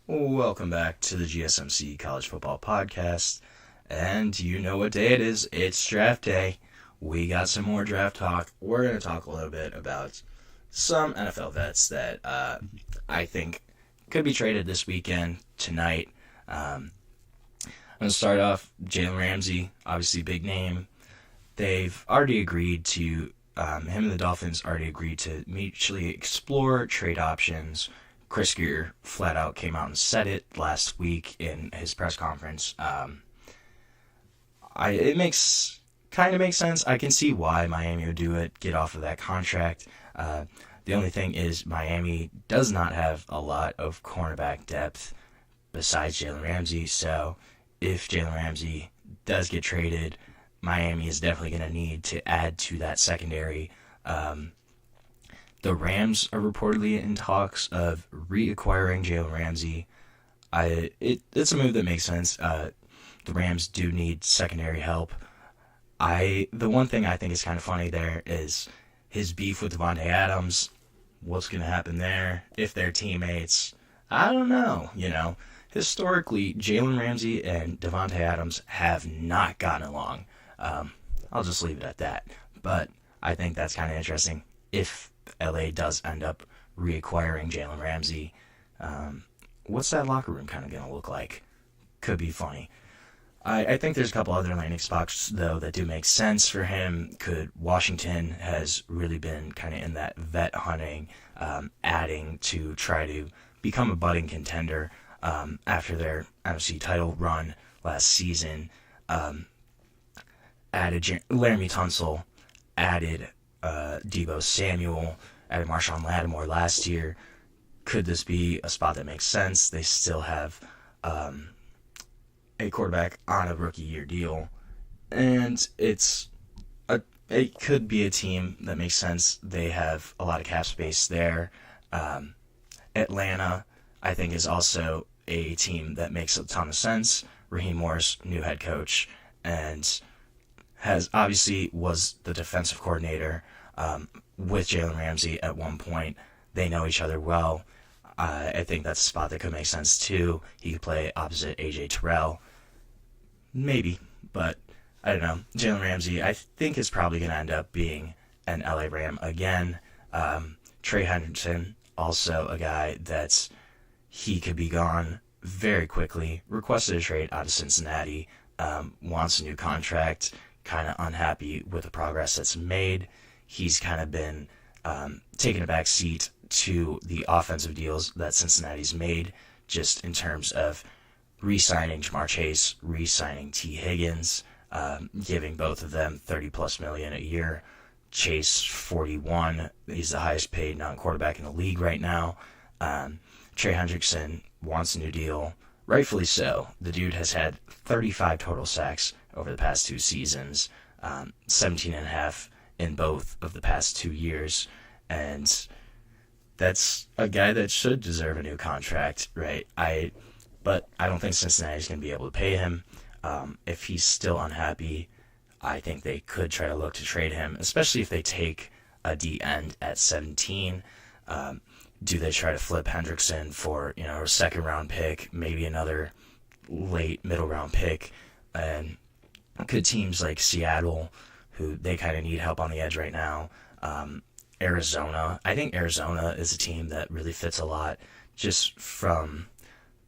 Welcome back to the GSMC College Football Podcast, and you know what day it is. It's draft day. We got some more draft talk. We're going to talk a little bit about some NFL vets that I think could be traded this weekend, tonight. I'm going to start off Jalen Ramsey, obviously big name. They've already agreed to, him and the Dolphins already agreed to mutually explore trade options. Chris Greer flat out came out and said it last week in his press conference. It makes sense. I can see why Miami would do it, get off of that contract. The only thing is Miami does not have a lot of cornerback depth besides Jalen Ramsey. So if Jalen Ramsey does get traded, Miami is definitely going to need to add to that secondary. The Rams are reportedly in talks of reacquiring Jalen Ramsey. It's a move that makes sense. The Rams do need secondary help. The one thing I think is kind of funny there is his beef with Davante Adams. What's going to happen there if they're teammates? I don't know. Historically, Jalen Ramsey and Davante Adams have not gotten along. I'll just leave it at that. But I think that's kind of interesting. If LA does end up reacquiring Jalen Ramsey, what's that locker room kind of going to look like? Could be funny. I think there's a couple other landing spots, though, that do make sense for him. Washington has really been kind of in that vet hunting, adding to try to become a budding contender after their NFC title run last season. Added Laramie Tunsil, added Deebo Samuel, added Marshawn Lattimore last year. Could this be a spot that makes sense? They still have a quarterback on a rookie year deal, and it could be a team that makes sense. They have a lot of cap space there. Atlanta, I think, is also a team that makes a ton of sense. Raheem Morris, new head coach, and was the defensive coordinator with Jalen Ramsey at one point. They know each other well. I think that's a spot that could make sense too. He could play opposite A.J. Terrell. Maybe, but I don't know. Jalen Ramsey, I think, is probably going to end up being an LA Ram again. Trey Hendrickson, also a guy he could be gone very quickly. Requested a trade out of Cincinnati. Wants a new contract. Kind of unhappy with the progress that's made. He's kind of been taking a back seat to the offensive deals that Cincinnati's made, just in terms of re-signing Jamar Chase, re-signing T. Higgins, giving both of them $30+ million a year. Chase, 41. He's the highest paid non-quarterback in the league right now. Trey Hendrickson wants a new deal. Rightfully so. The dude has had 35 total sacks over the past 2 seasons, 17.5 in both of the past 2 years. And that's a guy that should deserve a new contract, right? But I don't think Cincinnati's going to be able to pay him. If he's still unhappy, I think they could try to look to trade him, especially if they take a D end at 17. do they try to flip Hendrickson for, a second round pick, maybe another late middle round pick? And could teams like Seattle, who they kind of need help on the edge right now, Arizona, I think Arizona is a team that really fits a lot just from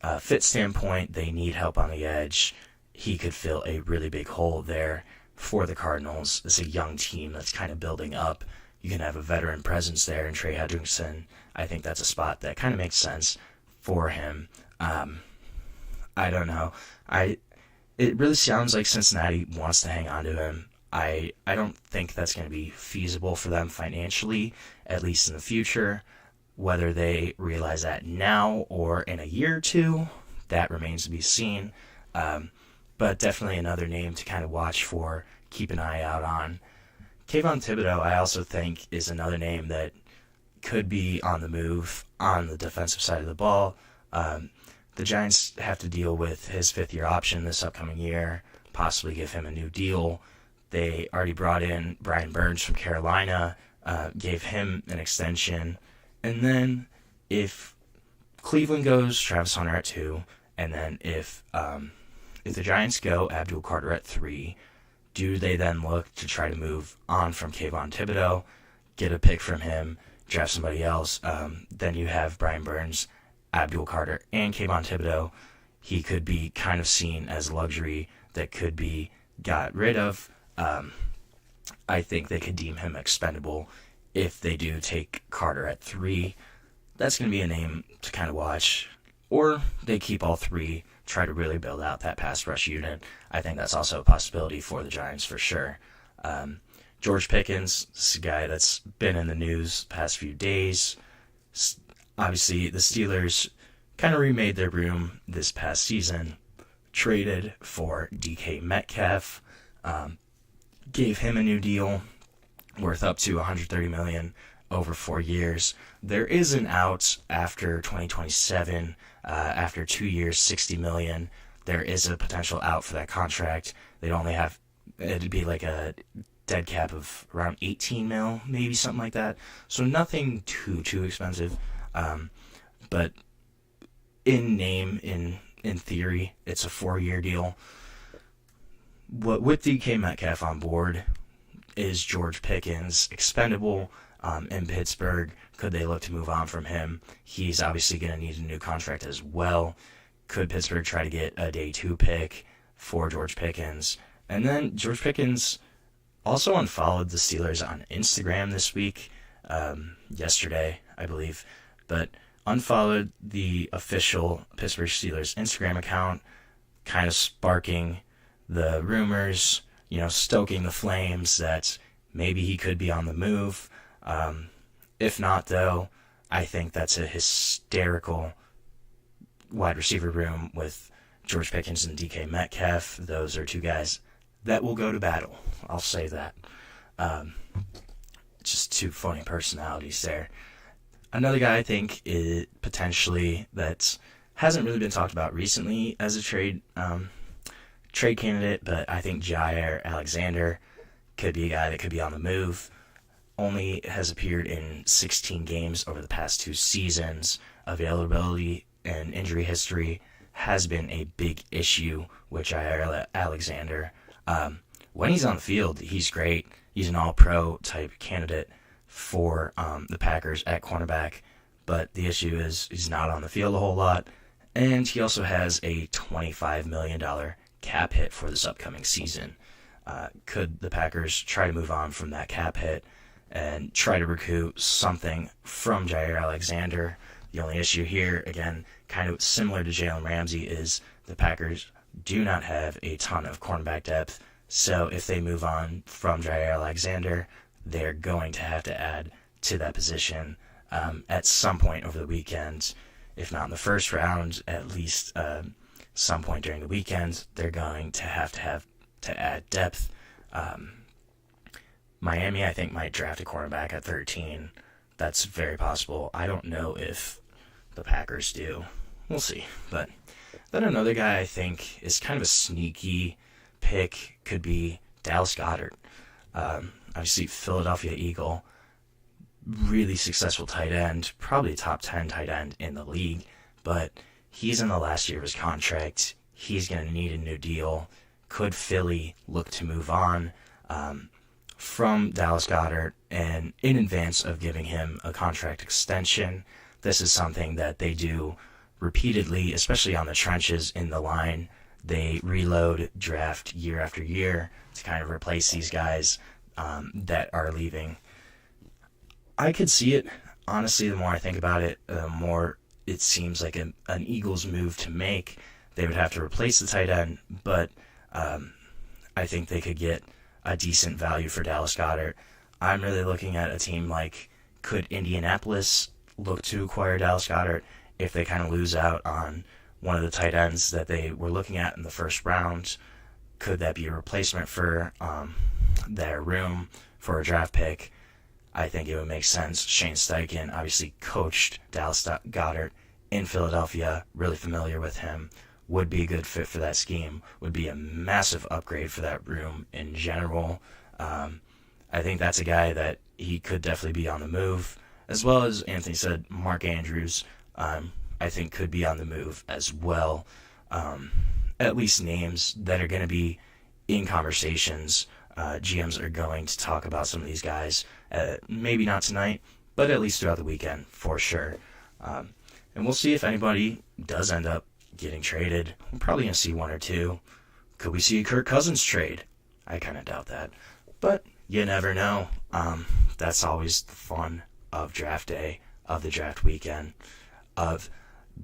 a fit standpoint. They need help on the edge. He could fill a really big hole there for the Cardinals. It's a young team that's kind of building up. You can have a veteran presence there in Trey Hendrickson. I think that's a spot that kind of makes sense for him. I don't know. It really sounds like Cincinnati wants to hang on to him. I don't think that's going to be feasible for them financially, at least in the future. Whether they realize that now or in a year or two, that remains to be seen. But definitely another name to kind of watch for, keep an eye out on. Kayvon Thibodeau, I also think, is another name that could be on the move on the defensive side of the ball. The Giants have to deal with his fifth-year option this upcoming year, possibly give him a new deal. They already brought in Brian Burns from Carolina, gave him an extension. And then if Cleveland goes, Travis Hunter at 2, and then if the Giants go, Abdul Carter at 3, do they then look to try to move on from Kayvon Thibodeau, get a pick from him, draft somebody else? Then you have Brian Burns, Abdul Carter, and Kayvon Thibodeau. He could be kind of seen as luxury that could be got rid of. I think they could deem him expendable if they do take Carter at 3. That's going to be a name to kind of watch. Or they keep all 3, try to really build out that pass rush unit. I think that's also a possibility for the Giants for sure. George Pickens, this is a guy that's been in the news the past few days. Obviously, the Steelers kind of remade their room this past season, traded for DK Metcalf, gave him a new deal worth up to $130 million over 4 years. There is an out after 2027, after 2 years, $60 million. There is a potential out for that contract. They'd only have, it'd be like a dead cap of around 18 mil, maybe something like that. So nothing too expensive. But in name, in theory, it's a 4-year deal. With DK Metcalf on board, is George Pickens expendable in Pittsburgh? Could they look to move on from him? He's obviously going to need a new contract as well. Could Pittsburgh try to get a day 2 pick for George Pickens? And then George Pickens also unfollowed the Steelers on Instagram this week, yesterday, I believe, but unfollowed the official Pittsburgh Steelers Instagram account, kind of sparking the rumors, stoking the flames that maybe he could be on the move. If not, though, I think that's a hysterical wide receiver room with George Pickens and DK Metcalf. Those are 2 guys that will go to battle. I'll say that. Just 2 funny personalities there. Another guy I think is potentially that hasn't really been talked about recently as a trade candidate, but I think Jair Alexander could be a guy that could be on the move. Only has appeared in 16 games over the past 2 seasons. Availability and injury history has been a big issue with Jair Alexander. When he's on the field, he's great. He's an all-pro type candidate for the Packers at cornerback, but the issue is he's not on the field a whole lot, and he also has a $25 million cap hit for this upcoming season. Could the Packers try to move on from that cap hit and try to recoup something from Jair Alexander? The only issue here, again, kind of similar to Jalen Ramsey, is the Packers do not have a ton of cornerback depth, so if they move on from Jair Alexander, they're going to have to add to that position at some point over the weekend. If not in the first round, at least some point during the weekend, they're going to have to add depth. Miami, I think, might draft a cornerback at 13. That's very possible. I don't know if the Packers do. We'll see. But then another guy I think is kind of a sneaky pick could be Dallas Goedert. Obviously, Philadelphia Eagle. really successful tight end, probably a top 10 tight end in the league, but he's in the last year of his contract. He's going to need a new deal. Could Philly look to move on from Dallas Goedert, and in advance of giving him a contract extension? This is something that they do repeatedly, especially on the trenches in the line. They reload draft year after year to kind of replace these guys that are leaving. I could see it. Honestly, the more I think about it, the more it seems like an Eagles move to make. They would have to replace the tight end, but I think they could get a decent value for Dallas Goedert. I'm really looking at a team like, could Indianapolis look to acquire Dallas Goedert if they kind of lose out on one of the tight ends that they were looking at in the first round? Could that be a replacement for their room for a draft pick? I think it would make sense. Shane Steichen obviously coached Dallas Goedert in Philadelphia, really familiar with him, would be a good fit for that scheme, would be a massive upgrade for that room in general. I think that's a guy that he could definitely be on the move, as well as Anthony said, Mark Andrews, I think could be on the move as well. At least names that are going to be in conversations. GMs are going to talk about some of these guys, maybe not tonight, but at least throughout the weekend for sure. And we'll see if anybody does end up getting traded. We're probably going to see one or two. Could we see a Kirk Cousins trade? I kind of doubt that, but you never know. That's always the fun of draft day, of the draft weekend, of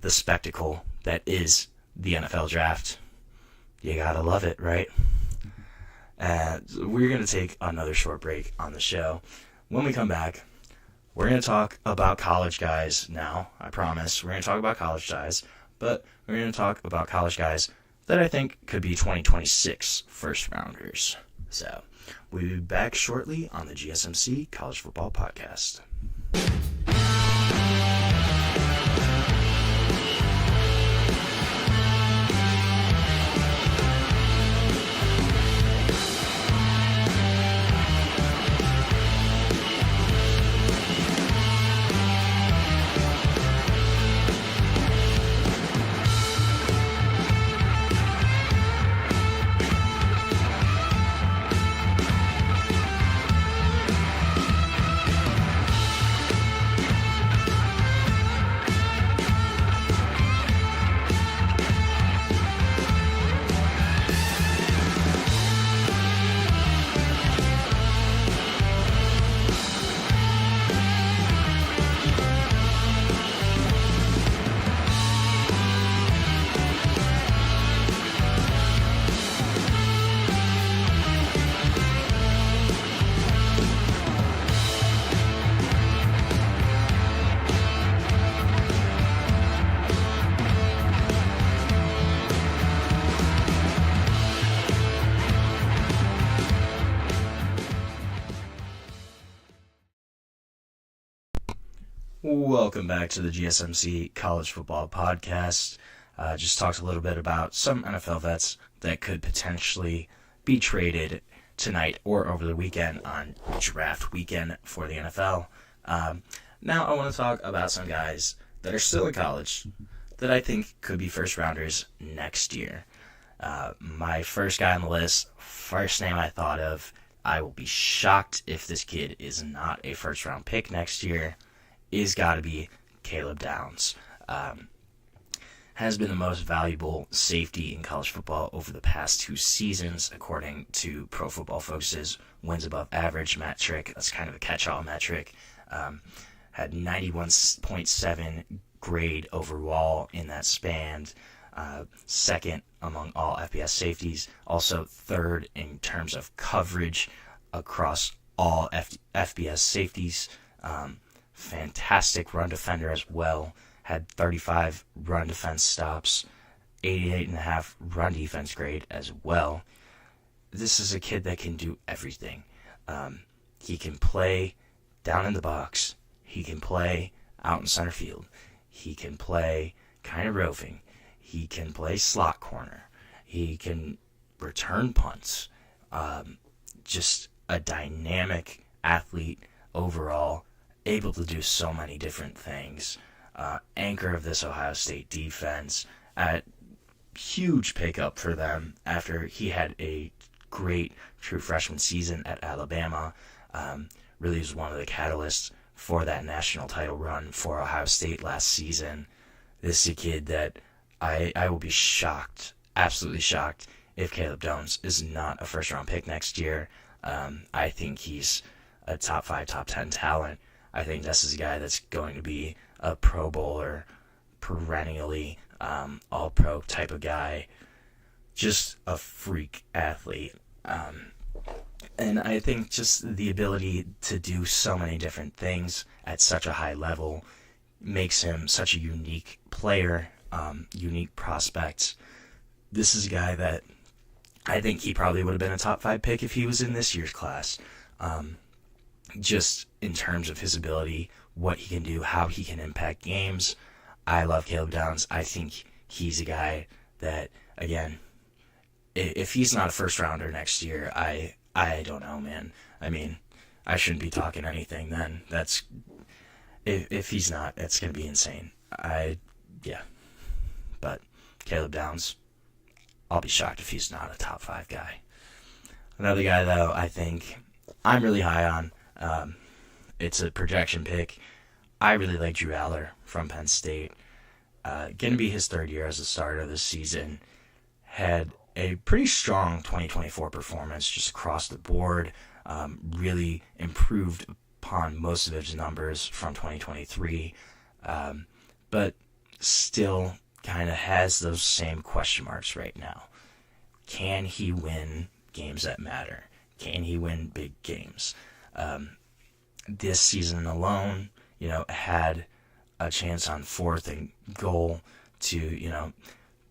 the spectacle that is the NFL draft. You gotta love it, right? We're going to take another short break on the show. When we come back, we're going to talk about college guys now. I promise. We're going to talk about college guys, but we're going to talk about college guys that I think could be 2026 first rounders. So we'll be back shortly on the GSMC College Football Podcast. Welcome back to the GSMC College Football Podcast. Just talked a little bit about some NFL vets that could potentially be traded tonight or over the weekend on draft weekend for the NFL. Now I want to talk about some guys that are still in college that I think could be first rounders next year. My first guy on the list, first name I thought of, I will be shocked if this kid is not a first round pick next year, is got to be Caleb Downs. Has been the most valuable safety in college football over the past 2 seasons, according to Pro Football Focus's wins above average metric. That's kind of a catch-all metric. Had 91.7 grade overall in that span. Second among all FBS safeties. Also third in terms of coverage across all FBS safeties. Fantastic run defender as well. Had 35 run defense stops, 88.5 run defense grade as well. This is a kid that can do everything. He can play down in the box. He can play out in center field. He can play kind of roving. He can play slot corner. He can return punts. Just a dynamic athlete overall. able to do so many different things. Anchor of this Ohio State defense, at huge pickup for them after he had a great true freshman season at Alabama. Really was one of the catalysts for that national title run for Ohio State last season. This is a kid that I will be shocked, absolutely shocked, if Caleb Jones is not a first-round pick next year. I think he's a top 5, top 10 talent. I think this is a guy that's going to be a Pro Bowler, perennially all-pro type of guy. Just a freak athlete. And I think just the ability to do so many different things at such a high level makes him such a unique player, unique prospect. This is a guy that I think he probably would have been a top 5 pick if he was in this year's class. Just in terms of his ability, what he can do, how he can impact games. I love Caleb Downs. I think he's a guy that, again, if he's not a first rounder next year, I don't know, man. I mean, I shouldn't be talking anything then. That's if he's not, it's gonna be insane. But Caleb Downs, I'll be shocked if he's not a top 5 guy. Another guy though, I think I'm really high on. It's a projection pick. I really like Drew Aller from Penn State. Going to be his 3rd year as a starter this season. Had a pretty strong 2024 performance just across the board. Really improved upon most of his numbers from 2023. But still kind of has those same question marks right now. Can he win games that matter? Can he win big games? This season alone, had a chance on 4th and goal to,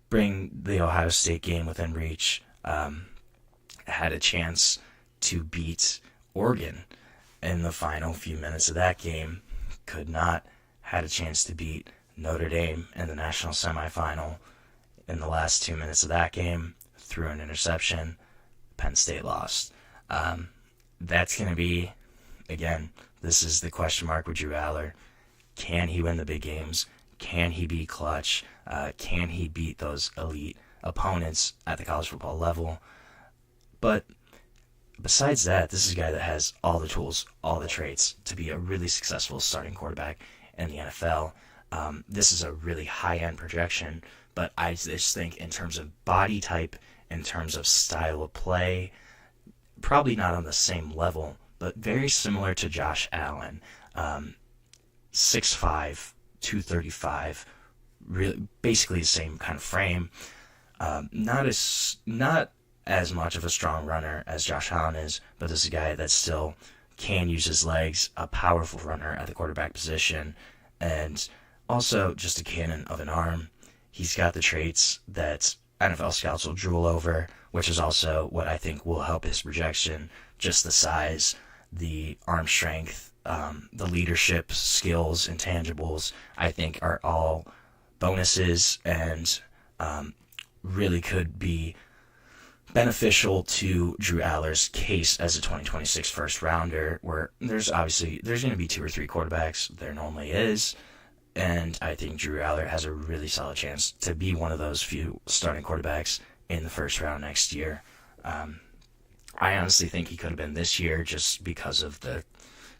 bring the Ohio State game within reach. Had a chance to beat Oregon in the final few minutes of that game. Could not. Had a chance to beat Notre Dame in the national semifinal. In the last 2 minutes of that game, threw an interception. Penn State lost. That's going to be, again, this is the question mark with Drew Aller. Can he win the big games? Can he be clutch? Can he beat those elite opponents at the college football level? But besides that, this is a guy that has all the tools, all the traits to be a really successful starting quarterback in the NFL. This is a really high-end projection, but I just think in terms of body type, in terms of style of play, probably not on the same level, but very similar to Josh Allen. 6'5", 235, really basically the same kind of frame. Not as much of a strong runner as Josh Allen is, but this is a guy that still can use his legs, a powerful runner at the quarterback position, and also just a cannon of an arm. He's got the traits that NFL scouts will drool over, which is also what I think will help his projection. Just the size, the arm strength, the leadership skills, intangibles, I think are all bonuses and really could be beneficial to Drew Aller's case as a 2026 first rounder, where there's going to be 2 or 3 quarterbacks. There normally is. And I think Drew Aller has a really solid chance to be one of those few starting quarterbacks in the first round next year. I honestly think he could have been this year just because of the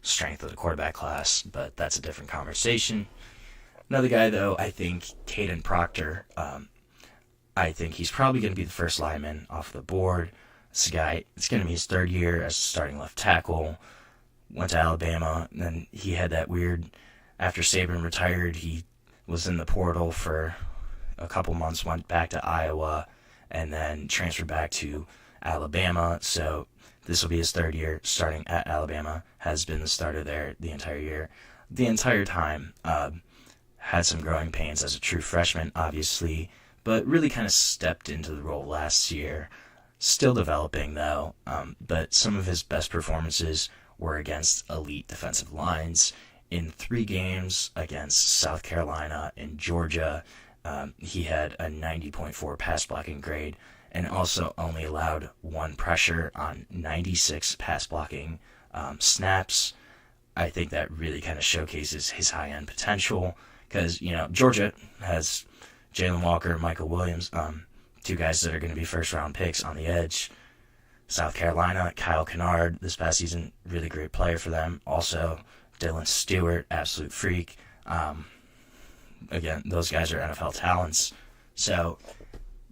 strength of the quarterback class, but that's a different conversation. Another guy, though, I think Caden Proctor. I think he's probably going to be the first lineman off the board. This guy, it's going to be his 3rd year as a starting left tackle. Went to Alabama, and then he had that weird, after Saban retired, he was in the portal for a couple months, went back to Iowa, and then transferred back to Alabama. So this will be his 3rd year starting at Alabama. Has been the starter there the entire year. The entire time, had some growing pains as a true freshman, obviously, but really kind of stepped into the role last year. Still developing, though, but some of his best performances were against elite defensive lines. In 3 games against South Carolina and Georgia, he had a 90.4 pass blocking grade and also only allowed 1 pressure on 96 pass blocking snaps. I think that really kind of showcases his high-end potential because, Georgia has Jalen Walker and Michael Williams, two guys that are going to be first-round picks on the edge. South Carolina, Kyle Kennard this past season, really great player for them. Also, Dylan Stewart, absolute freak. Again, those guys are NFL talents. So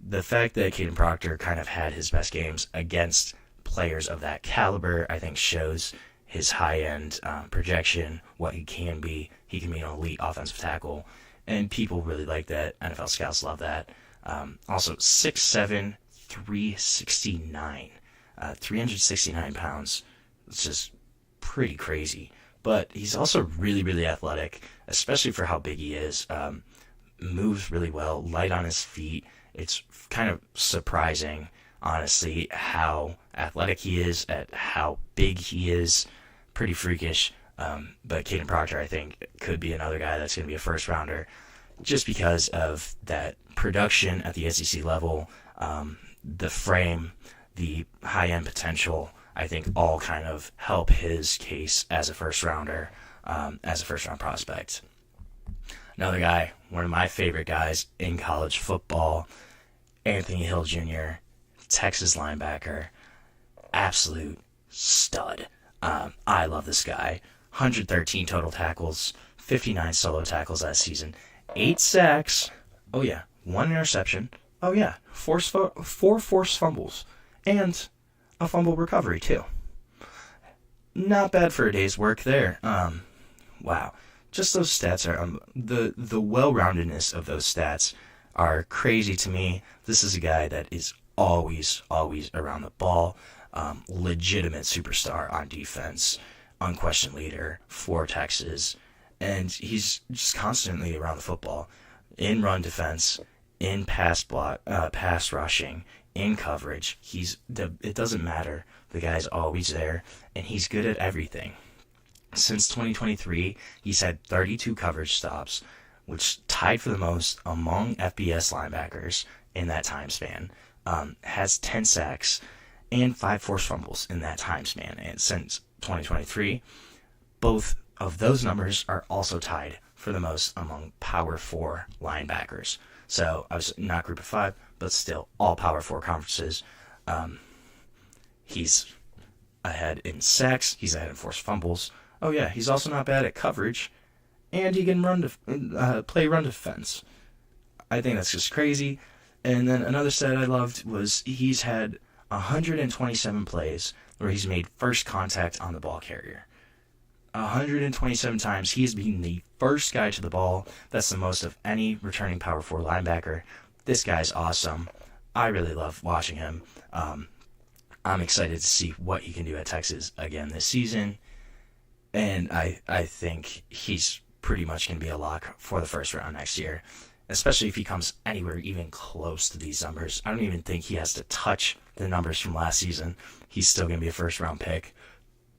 the fact that Caden Proctor kind of had his best games against players of that caliber, I think shows his high-end projection, what he can be. He can be an elite offensive tackle, and people really like that. NFL scouts love that. Also, 6'7", 369. 369 pounds. It's just pretty crazy. But he's also really, really athletic, especially for how big he is. Moves really well, light on his feet. It's kind of surprising, honestly, how athletic he is, at how big he is. Pretty freakish. But Caden Proctor, I think, could be another guy that's going to be a first-rounder just because of that production at the SEC level, the frame, the high-end potential, I think all kind of help his case as a first-rounder, as a first-round prospect. Another guy, one of my favorite guys in college football, Anthony Hill Jr., Texas linebacker, absolute stud. I love this guy. 113 total tackles, 59 solo tackles that season, 8 sacks, 1 interception, 4 forced fumbles, and a fumble recovery too. Not bad for a day's work there. Wow. Just those stats are the well-roundedness of those stats are crazy to me. This is a guy that is always around the ball. Legitimate superstar on defense, unquestioned leader for Texas, and he's just constantly around the football, in run defense, in pass rushing, in coverage. It doesn't matter. The guy's always there, and he's good at everything. Since 2023, he's had 32 coverage stops, which tied for the most among FBS linebackers in that time span. Has 10 sacks and 5 forced fumbles in that time span. And since 2023, both of those numbers are also tied for the most among Power 4 linebackers. So, I was not Group of 5, but still all Power 4 conferences. He's ahead in sacks. He's ahead in forced fumbles. He's also not bad at coverage, and he can play run defense. I think that's just crazy. And then another stat I loved was he's had 127 plays where he's made first contact on the ball carrier. 127 times he's been the first guy to the ball. That's the most of any returning Power 4 linebacker. This guy's awesome. I really love watching him. I'm excited to see what he can do at Texas again this season. And I think he's pretty much going to be a lock for the first round next year, especially if he comes anywhere even close to these numbers. I don't even think he has to touch the numbers from last season. He's still going to be a first round pick.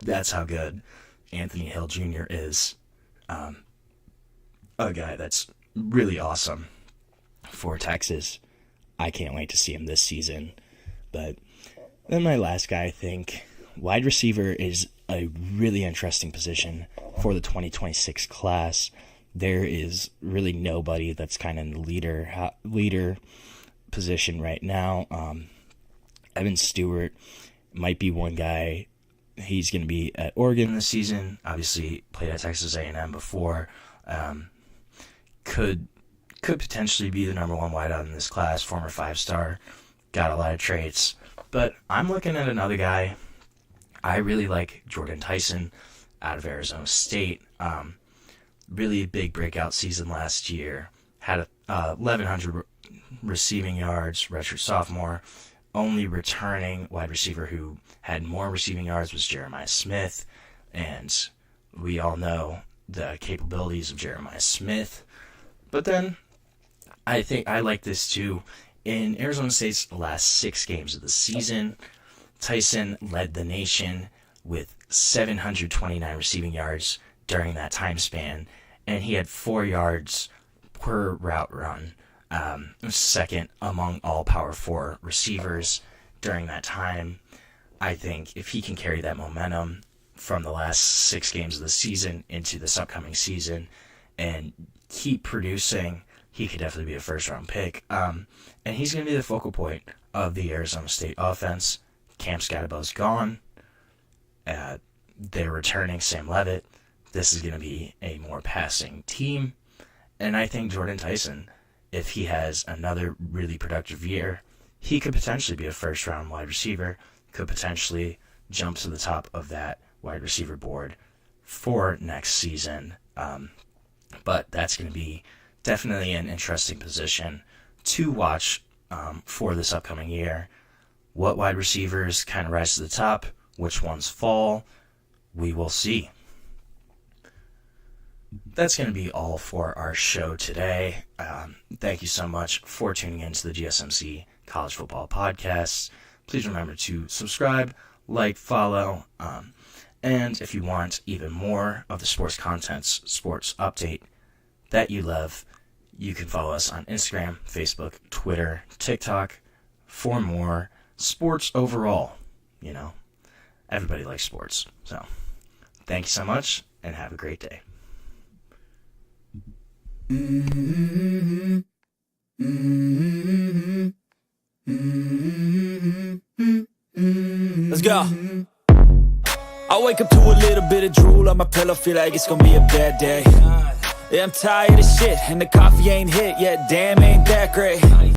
That's how good Anthony Hill Jr. is. A guy that's really awesome for Texas. I can't wait to see him this season. But then my last guy, I think, wide receiver is a really interesting position for the 2026 class. There is really nobody that's kind of in the leader position right now. Evan Stewart might be one guy. He's going to be at Oregon this season. Obviously, played at Texas A&M before. Could potentially be the number 1 wideout in this class. Former 5-star. Got a lot of traits. But I'm looking at another guy. I really like Jordan Tyson out of Arizona State. Really big breakout season last year. Had 1,100 receiving yards, redshirt sophomore. Only returning wide receiver who had more receiving yards was Jeremiah Smith. And we all know the capabilities of Jeremiah Smith. But then, I think I like this too. In Arizona State's last 6 games of the season, Tyson led the nation with 729 receiving yards during that time span, and he had 4 yards per route run, second among all Power 4 receivers during that time. I think if he can carry that momentum from the last 6 games of the season into this upcoming season and keep producing, he could definitely be a first-round pick. And he's going to be the focal point of the Arizona State offense. Cam Scatterbo's gone. They're returning Sam Leavitt. This is going to be a more passing team. And I think Jordan Tyson, if he has another really productive year, he could potentially be a first-round wide receiver, could potentially jump to the top of that wide receiver board for next season. But that's going to be definitely an interesting position to watch for this upcoming year. What wide receivers kind of rise to the top, which ones fall, we will see. That's going to be all for our show today. Thank you so much for tuning in to the GSMC College Football Podcast. Please remember to subscribe, like, follow, and if you want even more of the sports contents, sports update that you love, you can follow us on Instagram, Facebook, Twitter, TikTok for more sports overall. You know, everybody likes sports. So, thank you so much, and have a great day. Let's go. I wake up to a little bit of drool on my pillow, feel like it's gonna be a bad day. Yeah, I'm tired of shit, and the coffee ain't hit yet, damn, ain't that great.